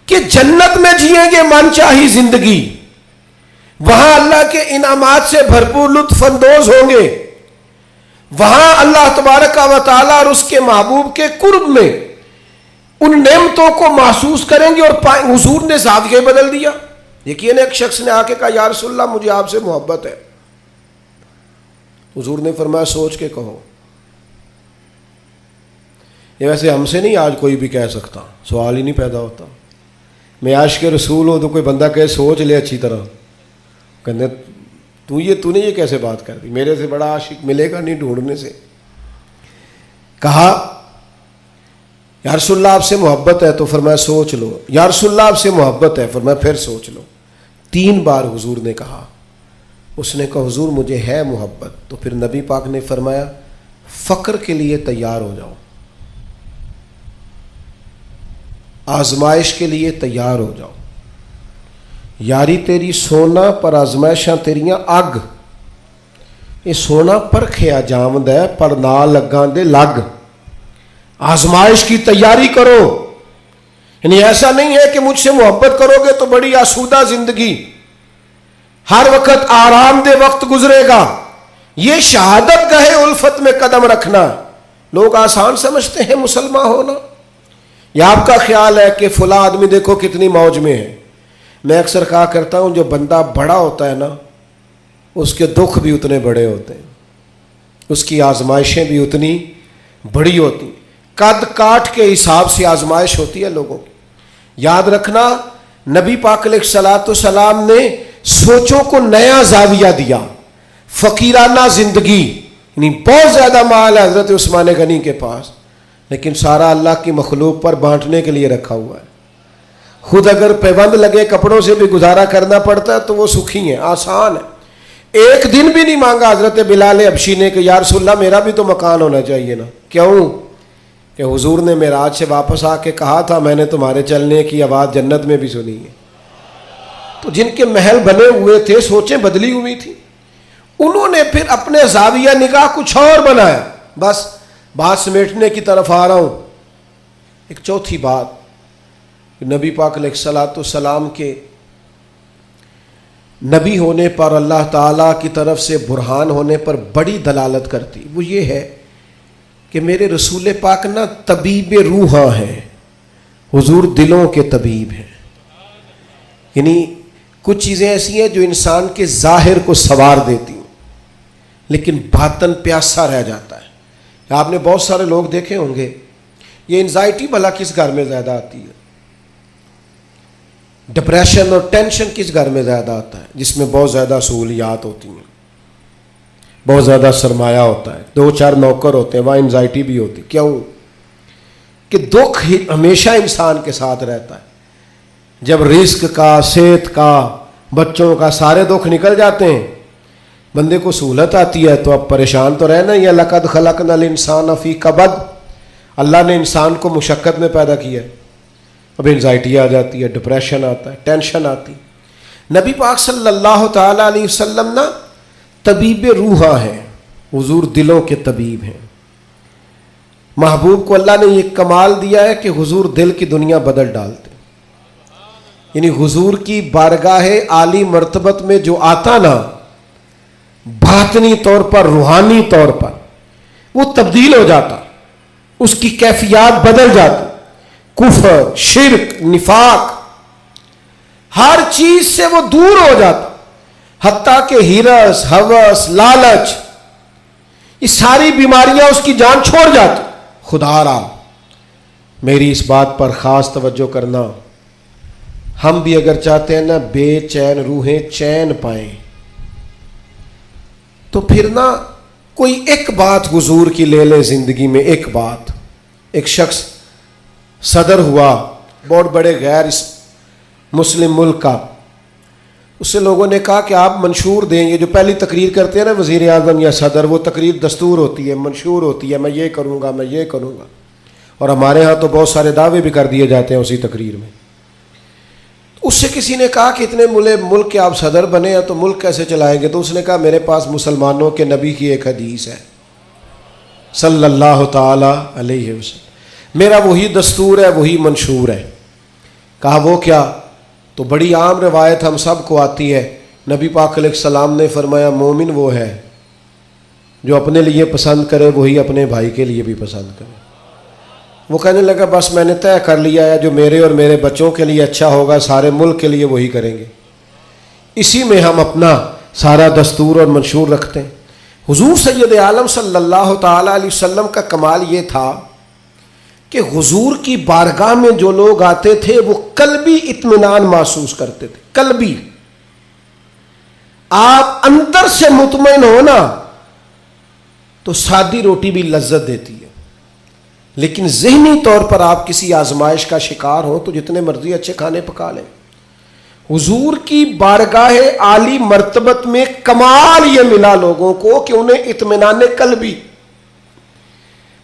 کہ جنت میں جئیں گے من چاہی زندگی، وہاں اللہ کے انعامات سے بھرپور لطف اندوز ہوں گے، وہاں اللہ تبارک و تعالیٰ اور اس کے محبوب کے قرب میں ان نعمتوں کو محسوس کریں گے، اور حضور نے زاویہ بدل دیا۔ یقین ایک شخص نے آ کے کہا یا رسول اللہ مجھے آپ سے محبت ہے۔ حضور نے فرمایا سوچ کے کہو۔ یہ ویسے ہم سے نہیں آج کوئی بھی کہہ سکتا، سوال ہی نہیں پیدا ہوتا۔ میں عاشق رسول ہوں تو کوئی بندہ کہے سوچ لے اچھی طرح، کہنے تو نے یہ کیسے بات کر دی، میرے سے بڑا عاشق ملے گا نہیں ڈھونڈنے سے۔ کہا یا رسول اللہ آپ سے محبت ہے، تو فرمایا سوچ لو۔ یا رسول اللہ آپ سے محبت ہے، فرمایا پھر سوچ لو۔ 3 بار حضور نے کہا۔ اس نے کہا حضور مجھے ہے محبت، تو پھر نبی پاک نے فرمایا فقر کے لیے تیار ہو جاؤ، آزمائش کے لیے تیار ہو جاؤ۔ یاری تیری سونا پر آزمائشاں تیریاں اگ، یہ سونا پرکھیا جامد ہے پر نہ لگاں دے لگ۔ آزمائش کی تیاری کرو، یعنی ایسا نہیں ہے کہ مجھ سے محبت کرو گے تو بڑی آسودہ زندگی، ہر وقت آرام دہ وقت گزرے گا۔ یہ شہادت گاہ الفت میں قدم رکھنا لوگ آسان سمجھتے ہیں مسلمان ہونا۔ یا آپ کا خیال ہے کہ فلاں آدمی دیکھو کتنی موج میں ہے۔ میں اکثر کہا کرتا ہوں جو بندہ بڑا ہوتا ہے نا اس کے دکھ بھی اتنے بڑے ہوتے ہیں، اس کی آزمائشیں بھی اتنی بڑی ہوتی ہیں۔ قد کاٹ کے حساب سے آزمائش ہوتی ہے لوگوں کی۔ یاد رکھنا نبی پاک علیہ الصلوۃ والسلام نے سوچوں کو نیا زاویہ دیا، فقیرانہ زندگی، یعنی بہت زیادہ مال ہے حضرت عثمان غنی کے پاس، لیکن سارا اللہ کی مخلوق پر بانٹنے کے لیے رکھا ہوا ہے۔ خود اگر پیوند لگے کپڑوں سے بھی گزارا کرنا پڑتا ہے تو وہ سکھی ہیں، آسان ہے۔ ایک دن بھی نہیں مانگا حضرت بلال حبشی نے کہ یا رسول اللہ میرا بھی تو مکان ہونا چاہیے نا۔ کیوں؟ کہ حضور نے معراج سے واپس آ کے کہا تھا میں نے تمہارے چلنے کی آواز جنت میں بھی سنی ہے۔ تو جن کے محل بنے ہوئے تھے سوچیں بدلی ہوئی تھی، انہوں نے پھر اپنے زاویہ نگاہ کچھ اور بنایا۔ بس بات سمیٹنے کی طرف آ رہا ہوں۔ ایک چوتھی بات نبی پاک علیہ الصلوۃ والسلام کے نبی ہونے پر، اللہ تعالیٰ کی طرف سے برہان ہونے پر بڑی دلالت کرتی، وہ یہ ہے کہ میرے رسول پاک نہ طبیب روحاں ہیں، حضور دلوں کے طبیب ہیں۔ یعنی کچھ چیزیں ایسی ہیں جو انسان کے ظاہر کو سنوار دیتی ہیں لیکن باطن پیاسا رہ جاتا ہے۔ آپ نے بہت سارے لوگ دیکھے ہوں گے، یہ انزائٹی بھلا کس گھر میں زیادہ آتی ہے، ڈپریشن اور ٹینشن کس گھر میں زیادہ آتا ہے، جس میں بہت زیادہ سہولیات ہوتی ہیں، بہت زیادہ سرمایہ ہوتا ہے، 2-4 نوکر ہوتے ہیں، وہاں انزائٹی بھی ہوتی۔ کیوں؟ کہ دکھ ہمیشہ انسان کے ساتھ رہتا ہے۔ جب رزق کا، صحت کا، بچوں کا سارے دکھ نکل جاتے ہیں، بندے کو سہولت آتی ہے تو اب پریشان تو رہنا ہی ہے۔ لقد خلقنا الانسان فی کبد، اللہ نے انسان کو مشقت میں پیدا کیا ہے، اب انزائٹی آ جاتی ہے، ڈپریشن آتا ہے، ٹینشن آتی۔ نبی پاک صلی اللہ تعالیٰ علیہ وسلم نا طبیب روحاں ہیں، حضور دلوں کے طبیب ہیں۔ محبوب کو اللہ نے یہ کمال دیا ہے کہ حضور دل کی دنیا بدل ڈالتے، یعنی حضور کی بارگاہ عالی مرتبت میں جو آتا نا، باطنی طور پر، روحانی طور پر وہ تبدیل ہو جاتا، اس کی کیفیات بدل جاتی، کفر، شرک، نفاق، ہر چیز سے وہ دور ہو جاتا، حتیٰ کہ ہرس، ہوس، لالچ، یہ ساری بیماریاں اس کی جان چھوڑ جاتی۔ خدا را میری اس بات پر خاص توجہ کرنا، ہم بھی اگر چاہتے ہیں نا بے چین روحیں چین پائیں تو پھر نا کوئی ایک بات حضور کی لے لے زندگی میں، ایک بات۔ ایک شخص صدر ہوا بہت بڑے غیر مسلم ملک کا، اس سے لوگوں نے کہا کہ آپ منشور دیں، یہ جو پہلی تقریر کرتے ہیں نا وزیر اعظم یا صدر، وہ تقریر دستور ہوتی ہے، منشور ہوتی ہے، میں یہ کروں گا، میں یہ کروں گا، اور ہمارے ہاں تو بہت سارے دعوے بھی کر دیے جاتے ہیں اسی تقریر میں۔ اس سے کسی نے کہا کہ اتنے ملک کے آپ صدر بنے ہیں تو ملک کیسے چلائیں گے؟ تو اس نے کہا میرے پاس مسلمانوں کے نبی کی ایک حدیث ہے صلی اللہ تعالی علیہ وسلم، میرا وہی دستور ہے، وہی منشور ہے۔ کہا وہ کیا؟ تو بڑی عام روایت ہم سب کو آتی ہے، نبی پاک علیہ السلام نے فرمایا مومن وہ ہے جو اپنے لیے پسند کرے وہی اپنے بھائی کے لیے بھی پسند کرے۔ وہ کہنے لگا بس میں نے طے کر لیا ہے، جو میرے اور میرے بچوں کے لیے اچھا ہوگا سارے ملک کے لیے وہی کریں گے، اسی میں ہم اپنا سارا دستور اور منشور رکھتے ہیں۔ حضور سید عالم صلی اللہ تعالیٰ علیہ وسلم کا کمال یہ تھا کہ حضور کی بارگاہ میں جو لوگ آتے تھے وہ قلبی اطمینان محسوس کرتے تھے، قلبی۔ آپ اندر سے مطمئن ہو نا تو سادی روٹی بھی لذت دیتی ہے، لیکن ذہنی طور پر آپ کسی آزمائش کا شکار ہو تو جتنے مرضی اچھے کھانے پکا لیں۔ حضور کی بارگاہ عالی مرتبت میں کمال یہ ملا لوگوں کو کہ انہیں اطمینان قلبی،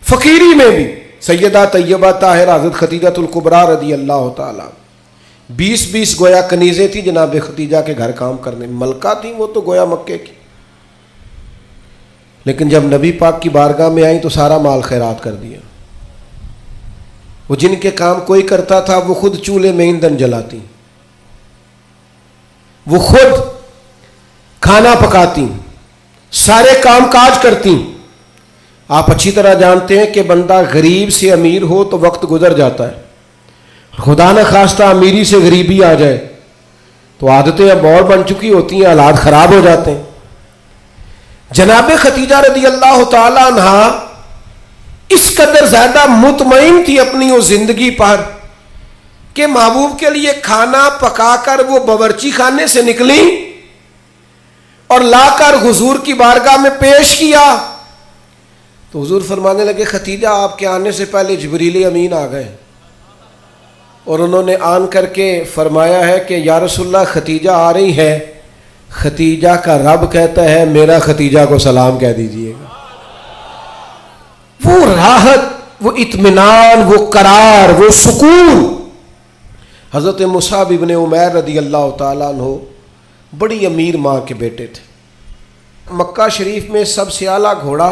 فقیری میں بھی۔ سیدہ طیبہ طاہرہ حضرت خدیجہ الکبریٰ رضی اللہ تعالیٰ 20 گویا کنیزیں تھی جناب خدیجہ کے گھر کام کرنے، ملکہ تھیں وہ تو گویا مکے کی، لیکن جب نبی پاک کی بارگاہ میں آئیں تو سارا مال خیرات کر دیا۔ وہ جن کے کام کوئی کرتا تھا وہ خود چولہے میں ایندھن جلاتی، وہ خود کھانا پکاتی، سارے کام کاج کرتی۔ آپ اچھی طرح جانتے ہیں کہ بندہ غریب سے امیر ہو تو وقت گزر جاتا ہے، خدا نہ خواستہ امیری سے غریبی آ جائے تو عادتیں اب اور بن چکی ہوتی ہیں، حالات خراب ہو جاتے ہیں۔ جناب خدیجہ رضی اللہ تعالی عنہا اس قدر زیادہ مطمئن تھی اپنی وہ زندگی پر کہ محبوب کے لیے کھانا پکا کر وہ باورچی خانے سے نکلی اور لا کر حضور کی بارگاہ میں پیش کیا تو حضور فرمانے لگے ختیجہ آپ کے آنے سے پہلے جبریل امین آ گئے اور انہوں نے آن کر کے فرمایا ہے کہ یا رسول اللہ ختیجہ آ رہی ہے، ختیجہ کا رب کہتا ہے میرا ختیجہ کو سلام کہہ دیجئے گا۔ وہ راحت، وہ اطمینان، وہ قرار، وہ سکون۔ حضرت مصعب ابن عمیر رضی اللہ تعالیٰ عنہ بڑی امیر ماں کے بیٹے تھے۔ مکہ شریف میں سب سے اعلیٰ گھوڑا،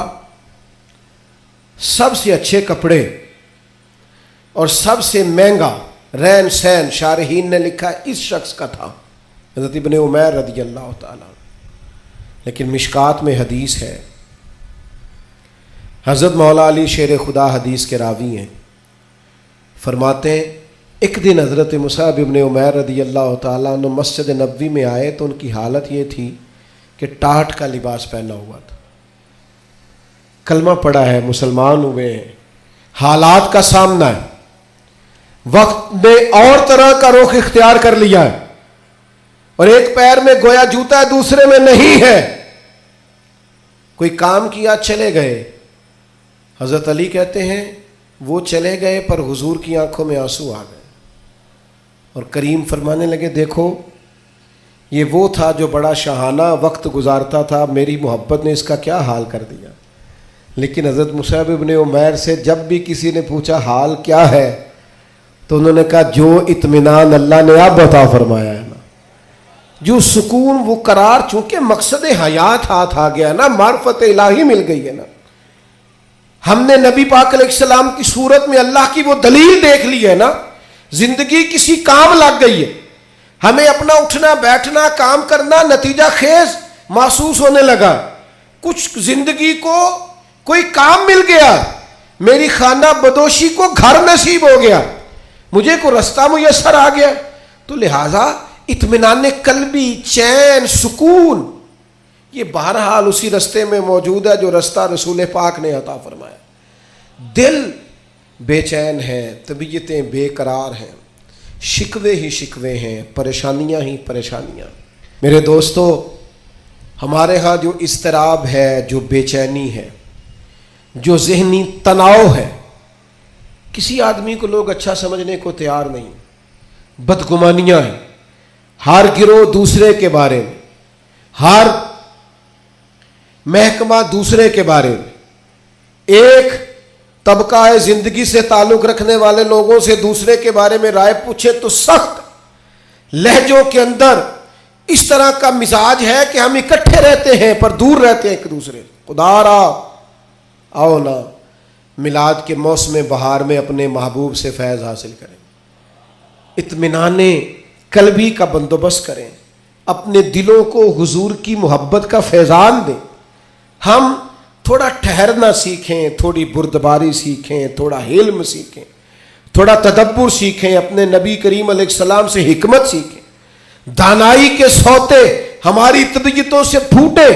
سب سے اچھے کپڑے اور سب سے مہنگا رہن سہن شارحین نے لکھا اس شخص کا تھا، حضرت ابن عمیر رضی اللہ تعالیٰ عنہ۔ لیکن مشکات میں حدیث ہے، حضرت مولا علی شیر خدا حدیث کے راوی ہیں، فرماتے ہیں ایک دن حضرت مصعب ابن عمیر رضی اللہ تعالیٰ عنہ مسجد نبوی میں آئے تو ان کی حالت یہ تھی کہ ٹاٹ کا لباس پہنا ہوا تھا، کلمہ پڑا ہے، مسلمان ہوئے ہیں، حالات کا سامنا ہے، وقت نے اور طرح کا رخ اختیار کر لیا ہے اور ایک پیر میں گویا جوتا ہے دوسرے میں نہیں ہے، کوئی کام کیا چلے گئے۔ حضرت علی کہتے ہیں وہ چلے گئے پر حضور کی آنکھوں میں آنسو آ گئے اور کریم فرمانے لگے دیکھو یہ وہ تھا جو بڑا شاہانہ وقت گزارتا تھا، میری محبت نے اس کا کیا حال کر دیا۔ لیکن حضرت مصعب ابن عمیر سے جب بھی کسی نے پوچھا حال کیا ہے تو انہوں نے کہا جو اطمینان اللہ نے اب عطا فرمایا ہے نا، جو سکون، وہ قرار، چونکہ مقصد حیات ہاتھ آ گیا نا، معرفت الہی مل گئی ہے نا، ہم نے نبی پاک علیہ السلام کی صورت میں اللہ کی وہ دلیل دیکھ لی ہے نا، زندگی کسی کام لگ گئی ہے، ہمیں اپنا اٹھنا بیٹھنا کام کرنا نتیجہ خیز محسوس ہونے لگا، کچھ زندگی کو کوئی کام مل گیا، میری خانہ بدوشی کو گھر نصیب ہو گیا، مجھے کوئی رستہ میسر آ گیا، تو لہٰذا اطمینان قلبی، چین، سکون، یہ بہرحال اسی رستے میں موجود ہے جو رستہ رسول پاک نے عطا فرمایا۔ دل بے چین ہے، طبیعتیں بے قرار ہیں، شکوے ہی شکوے ہیں، پریشانیاں ہی پریشانیاں۔ میرے دوستو، ہمارے ہاں جو اضطراب ہے، جو بے چینی ہے، جو ذہنی تناؤ ہے، کسی آدمی کو لوگ اچھا سمجھنے کو تیار نہیں، بدگمانیاں ہیں، ہر گروہ دوسرے کے بارے میں، ہر محکمہ دوسرے کے بارے میں، ایک طبقہ زندگی سے تعلق رکھنے والے لوگوں سے دوسرے کے بارے میں رائے پوچھے تو سخت لہجوں کے اندر اس طرح کا مزاج ہے کہ ہم اکٹھے رہتے ہیں پر دور رہتے ہیں ایک دوسرے۔ خدا را آؤ نا میلاد کے موسم بہار میں اپنے محبوب سے فیض حاصل کریں، اطمینان قلبی کا بندوبست کریں، اپنے دلوں کو حضور کی محبت کا فیضان دیں۔ ہم تھوڑا ٹھہرنا سیکھیں، تھوڑی بردباری سیکھیں، تھوڑا حلم سیکھیں، تھوڑا تدبر سیکھیں، اپنے نبی کریم علیہ السلام سے حکمت سیکھیں، دانائی کے سوتے ہماری طبیعتوں سے پھوٹے۔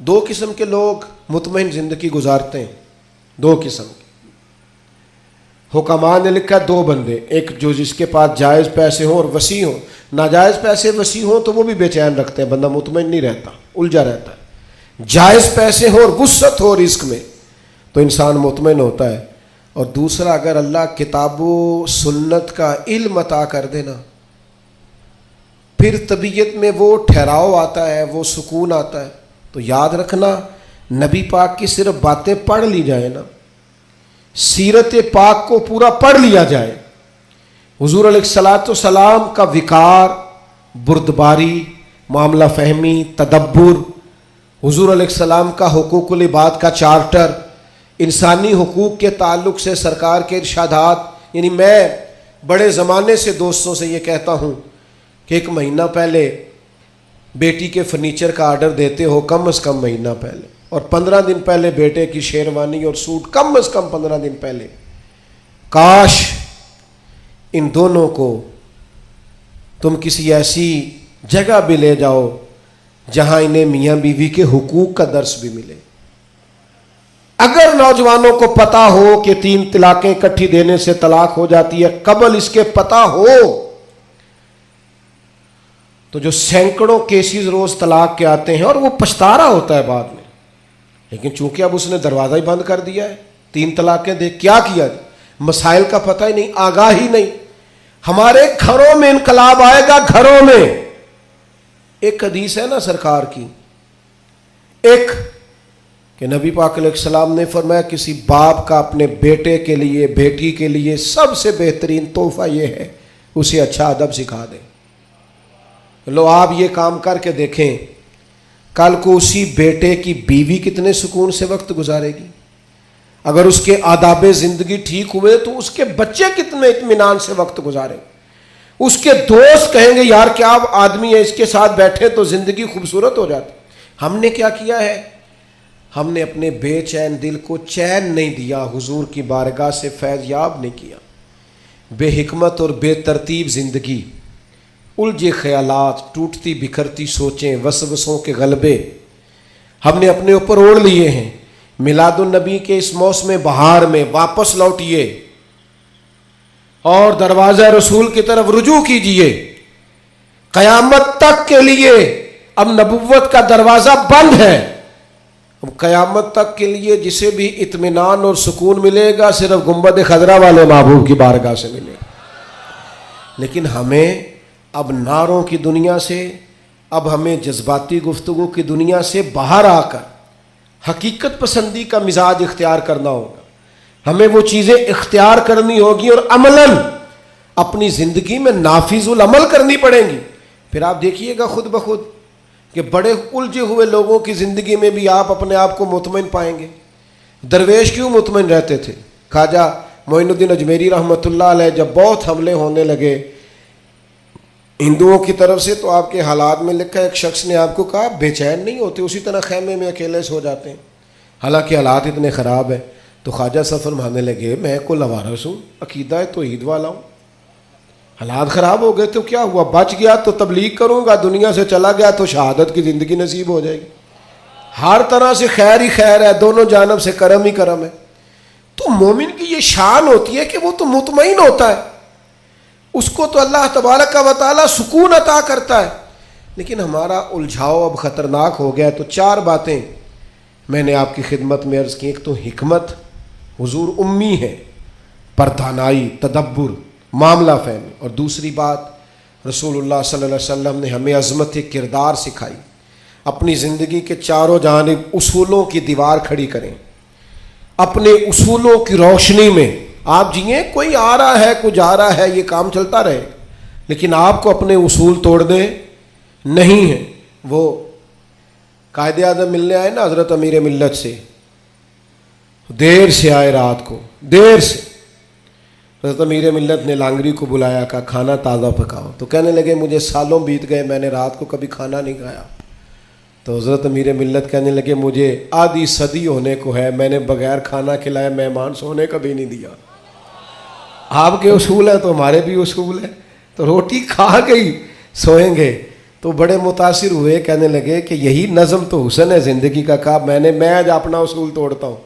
دو قسم کے لوگ مطمئن زندگی گزارتے ہیں، دو قسم کے۔ حکماء نے لکھا دو بندے، ایک جو جس کے پاس جائز پیسے ہوں اور وسیع ہوں، ناجائز پیسے وسیع ہوں تو وہ بھی بے چین رکھتے ہیں، بندہ مطمئن نہیں رہتا، الجھا رہتا ہے۔ جائز پیسے ہو اور وسعت ہو رزق میں تو انسان مطمئن ہوتا ہے۔ اور دوسرا، اگر اللہ کتاب و سنت کا علم عطا کر دینا، پھر طبیعت میں وہ ٹھہراؤ آتا ہے، وہ سکون آتا ہے۔ تو یاد رکھنا، نبی پاک کی صرف باتیں پڑھ لی جائیں نا، سیرت پاک کو پورا پڑھ لیا جائے، حضور علیہ الصلوۃ والسلام کا وقار، بردباری، معاملہ فہمی، تدبر، حضور علیہ السلام کا حقوق العباد کا چارٹر، انسانی حقوق کے تعلق سے سرکار کے ارشادات۔ یعنی میں بڑے زمانے سے دوستوں سے یہ کہتا ہوں کہ ایک مہینہ پہلے بیٹی کے فرنیچر کا آرڈر دیتے ہو، کم از کم مہینہ پہلے، اور 15 دن پہلے بیٹے کی شیروانی اور سوٹ، کم از کم 15 دن پہلے۔ کاش ان دونوں کو تم کسی ایسی جگہ بھی لے جاؤ جہاں انہیں میاں بیوی کے حقوق کا درس بھی ملے۔ اگر نوجوانوں کو پتا ہو کہ 3 طلاقیں اکٹھی دینے سے طلاق ہو جاتی ہے، قبل اس کے پتا ہو تو جو سینکڑوں کیسز روز طلاق کے آتے ہیں اور وہ پچھتا رہا ہوتا ہے بعد میں، لیکن چونکہ اب اس نے دروازہ ہی بند کر دیا ہے، 3 طلاقیں دے، کیا کیا؟ مسائل کا پتہ ہی نہیں، آگاہی نہیں۔ ہمارے گھروں میں انقلاب آئے گا، گھروں میں۔ ایک حدیث ہے نا سرکار کی، ایک کہ نبی پاک علیہ السلام نے فرمایا کسی باپ کا اپنے بیٹے کے لیے، بیٹی کے لیے سب سے بہترین تحفہ یہ ہے اسے اچھا ادب سکھا دیں۔ لو آپ یہ کام کر کے دیکھیں، کل کو اسی بیٹے کی بیوی کتنے سکون سے وقت گزارے گی، اگر اس کے آداب زندگی ٹھیک ہوئے تو اس کے بچے کتنے اطمینان سے وقت گزاریں، اس کے دوست کہیں گے یار کیا آدمی ہے، اس کے ساتھ بیٹھے تو زندگی خوبصورت ہو جاتی۔ ہم نے کیا کیا ہے؟ ہم نے اپنے بے چین دل کو چین نہیں دیا، حضور کی بارگاہ سے فیض یاب نہیں کیا۔ بے حکمت اور بے ترتیب زندگی، الجھے خیالات، ٹوٹتی بکھرتی سوچیں، وسوسوں کے غلبے ہم نے اپنے اوپر اوڑھ لیے ہیں۔ میلاد النبی کے اس موسم بہار میں واپس لوٹئے اور دروازہ رسول کی طرف رجوع کیجئے۔ قیامت تک کے لیے اب نبوت کا دروازہ بند ہے، اب قیامت تک کے لیے جسے بھی اطمینان اور سکون ملے گا صرف گنبد خضرا والے محبوب کی بارگاہ سے ملے گا۔ لیکن ہمیں اب نعروں کی دنیا سے، اب ہمیں جذباتی گفتگو کی دنیا سے باہر آ کر حقیقت پسندی کا مزاج اختیار کرنا ہوگا۔ ہمیں وہ چیزیں اختیار کرنی ہوگی اور عملاً اپنی زندگی میں نافذ العمل کرنی پڑیں گی۔ پھر آپ دیکھیے گا خود بخود کہ بڑے الجھے ہوئے لوگوں کی زندگی میں بھی آپ اپنے آپ کو مطمئن پائیں گے۔ درویش کیوں مطمئن رہتے تھے؟ خواجہ معین الدین اجمیری رحمۃ اللہ علیہ جب بہت حملے ہونے لگے ہندوؤں کی طرف سے تو آپ کے حالات میں لکھا ایک شخص نے آپ کو کہا بے چین نہیں ہوتے، اسی طرح خیمے میں اکیلے سو جاتے ہیں، حالانکہ حالات اتنے خراب ہیں۔ تو خواجہ صاحب فرمانے لگے میں کو لوارث ہوں، عقیدہ توحید والا ہوں، حالات خراب ہو گئے تو کیا ہوا، بچ گیا تو تبلیغ کروں گا، دنیا سے چلا گیا تو شہادت کی زندگی نصیب ہو جائے گی۔ ہر طرح سے خیر ہی خیر ہے، دونوں جانب سے کرم ہی کرم ہے۔ تو مومن کی یہ شان ہوتی ہے کہ وہ تو مطمئن ہوتا ہے، اس کو تو اللہ تبارک و تعالی سکون عطا کرتا ہے۔ لیکن ہمارا الجھاؤ اب خطرناک ہو گیا ہے۔ تو 4 باتیں میں نے آپ کی خدمت میں عرض کی۔ ایک تو حکمت، حضور امی ہے، پردانائی، تدبر، معاملہ فہمی، اور دوسری بات رسول اللہ صلی اللہ علیہ وسلم نے ہمیں عظمت کردار سکھائی۔ اپنی زندگی کے چاروں جانب اصولوں کی دیوار کھڑی کریں، اپنے اصولوں کی روشنی میں آپ جئیں۔ کوئی آ رہا ہے کوئی جا رہا ہے، یہ کام چلتا رہے، لیکن آپ کو اپنے اصول توڑنے نہیں ہیں۔ وہ قائد اعظم ملنے آئے نا حضرت امیر ملت سے، دیر سے آئے، رات کو دیر سے۔ حضرت امیر ملت نے لانگری کو بلایا، کہا کھانا تازہ پکاؤ، تو کہنے لگے مجھے سالوں بیت گئے میں نے رات کو کبھی کھانا نہیں کھایا۔ تو حضرت امیر ملت کہنے لگے مجھے آدھی صدی ہونے کو ہے، میں نے بغیر کھانا کھلائے مہمان سونے کا بھی نہیں دیا۔ آپ کے اصول ہیں تو ہمارے بھی اصول ہیں، تو روٹی کھا کے ہی سوئیں گے۔ تو بڑے متاثر ہوئے، کہنے لگے کہ یہی نظم تو حسن ہے زندگی کا۔ کہا میں آج اپنا اصول توڑتا ہوں،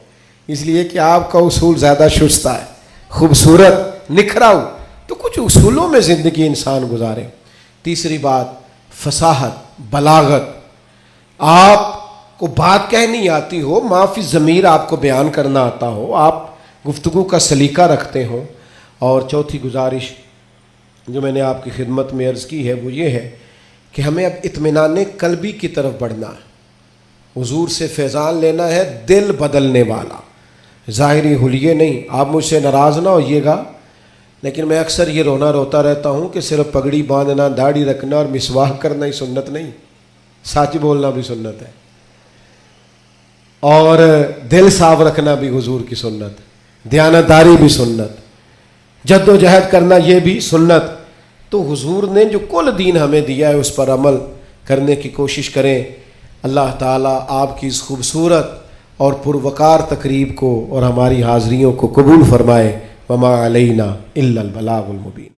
اس لیے کہ آپ کا اصول زیادہ شستہ ہے، خوبصورت، نکھرا ہو، تو کچھ اصولوں میں زندگی انسان گزارے۔ تیسری بات فصاحت، بلاغت، آپ کو بات کہنی آتی ہو، معافی ضمیر آپ کو بیان کرنا آتا ہو، آپ گفتگو کا سلیقہ رکھتے ہوں۔ اور چوتھی گزارش جو میں نے آپ کی خدمت میں عرض کی ہے وہ یہ ہے کہ ہمیں اب اطمینان قلبی کی طرف بڑھنا ہے، حضور سے فیضان لینا ہے، دل بدلنے والا، ظاہری حلیے نہیں۔ آپ مجھ سے ناراض نہ ہوئیے گا، لیکن میں اکثر یہ روتا رہتا ہوں کہ صرف پگڑی باندھنا، داڑھی رکھنا اور مسواک کرنا ہی سنت نہیں، سچ بولنا بھی سنت ہے، اور دل صاف رکھنا بھی حضور کی سنت، دیانتداری بھی سنت، جد و جہد کرنا یہ بھی سنت۔ تو حضور نے جو کل دین ہمیں دیا ہے اس پر عمل کرنے کی کوشش کریں۔ اللہ تعالیٰ آپ کی اس خوبصورت اور پروقار تقریب کو اور ہماری حاضریوں کو قبول فرمائے۔ وما علینا الا البلاغ المبین۔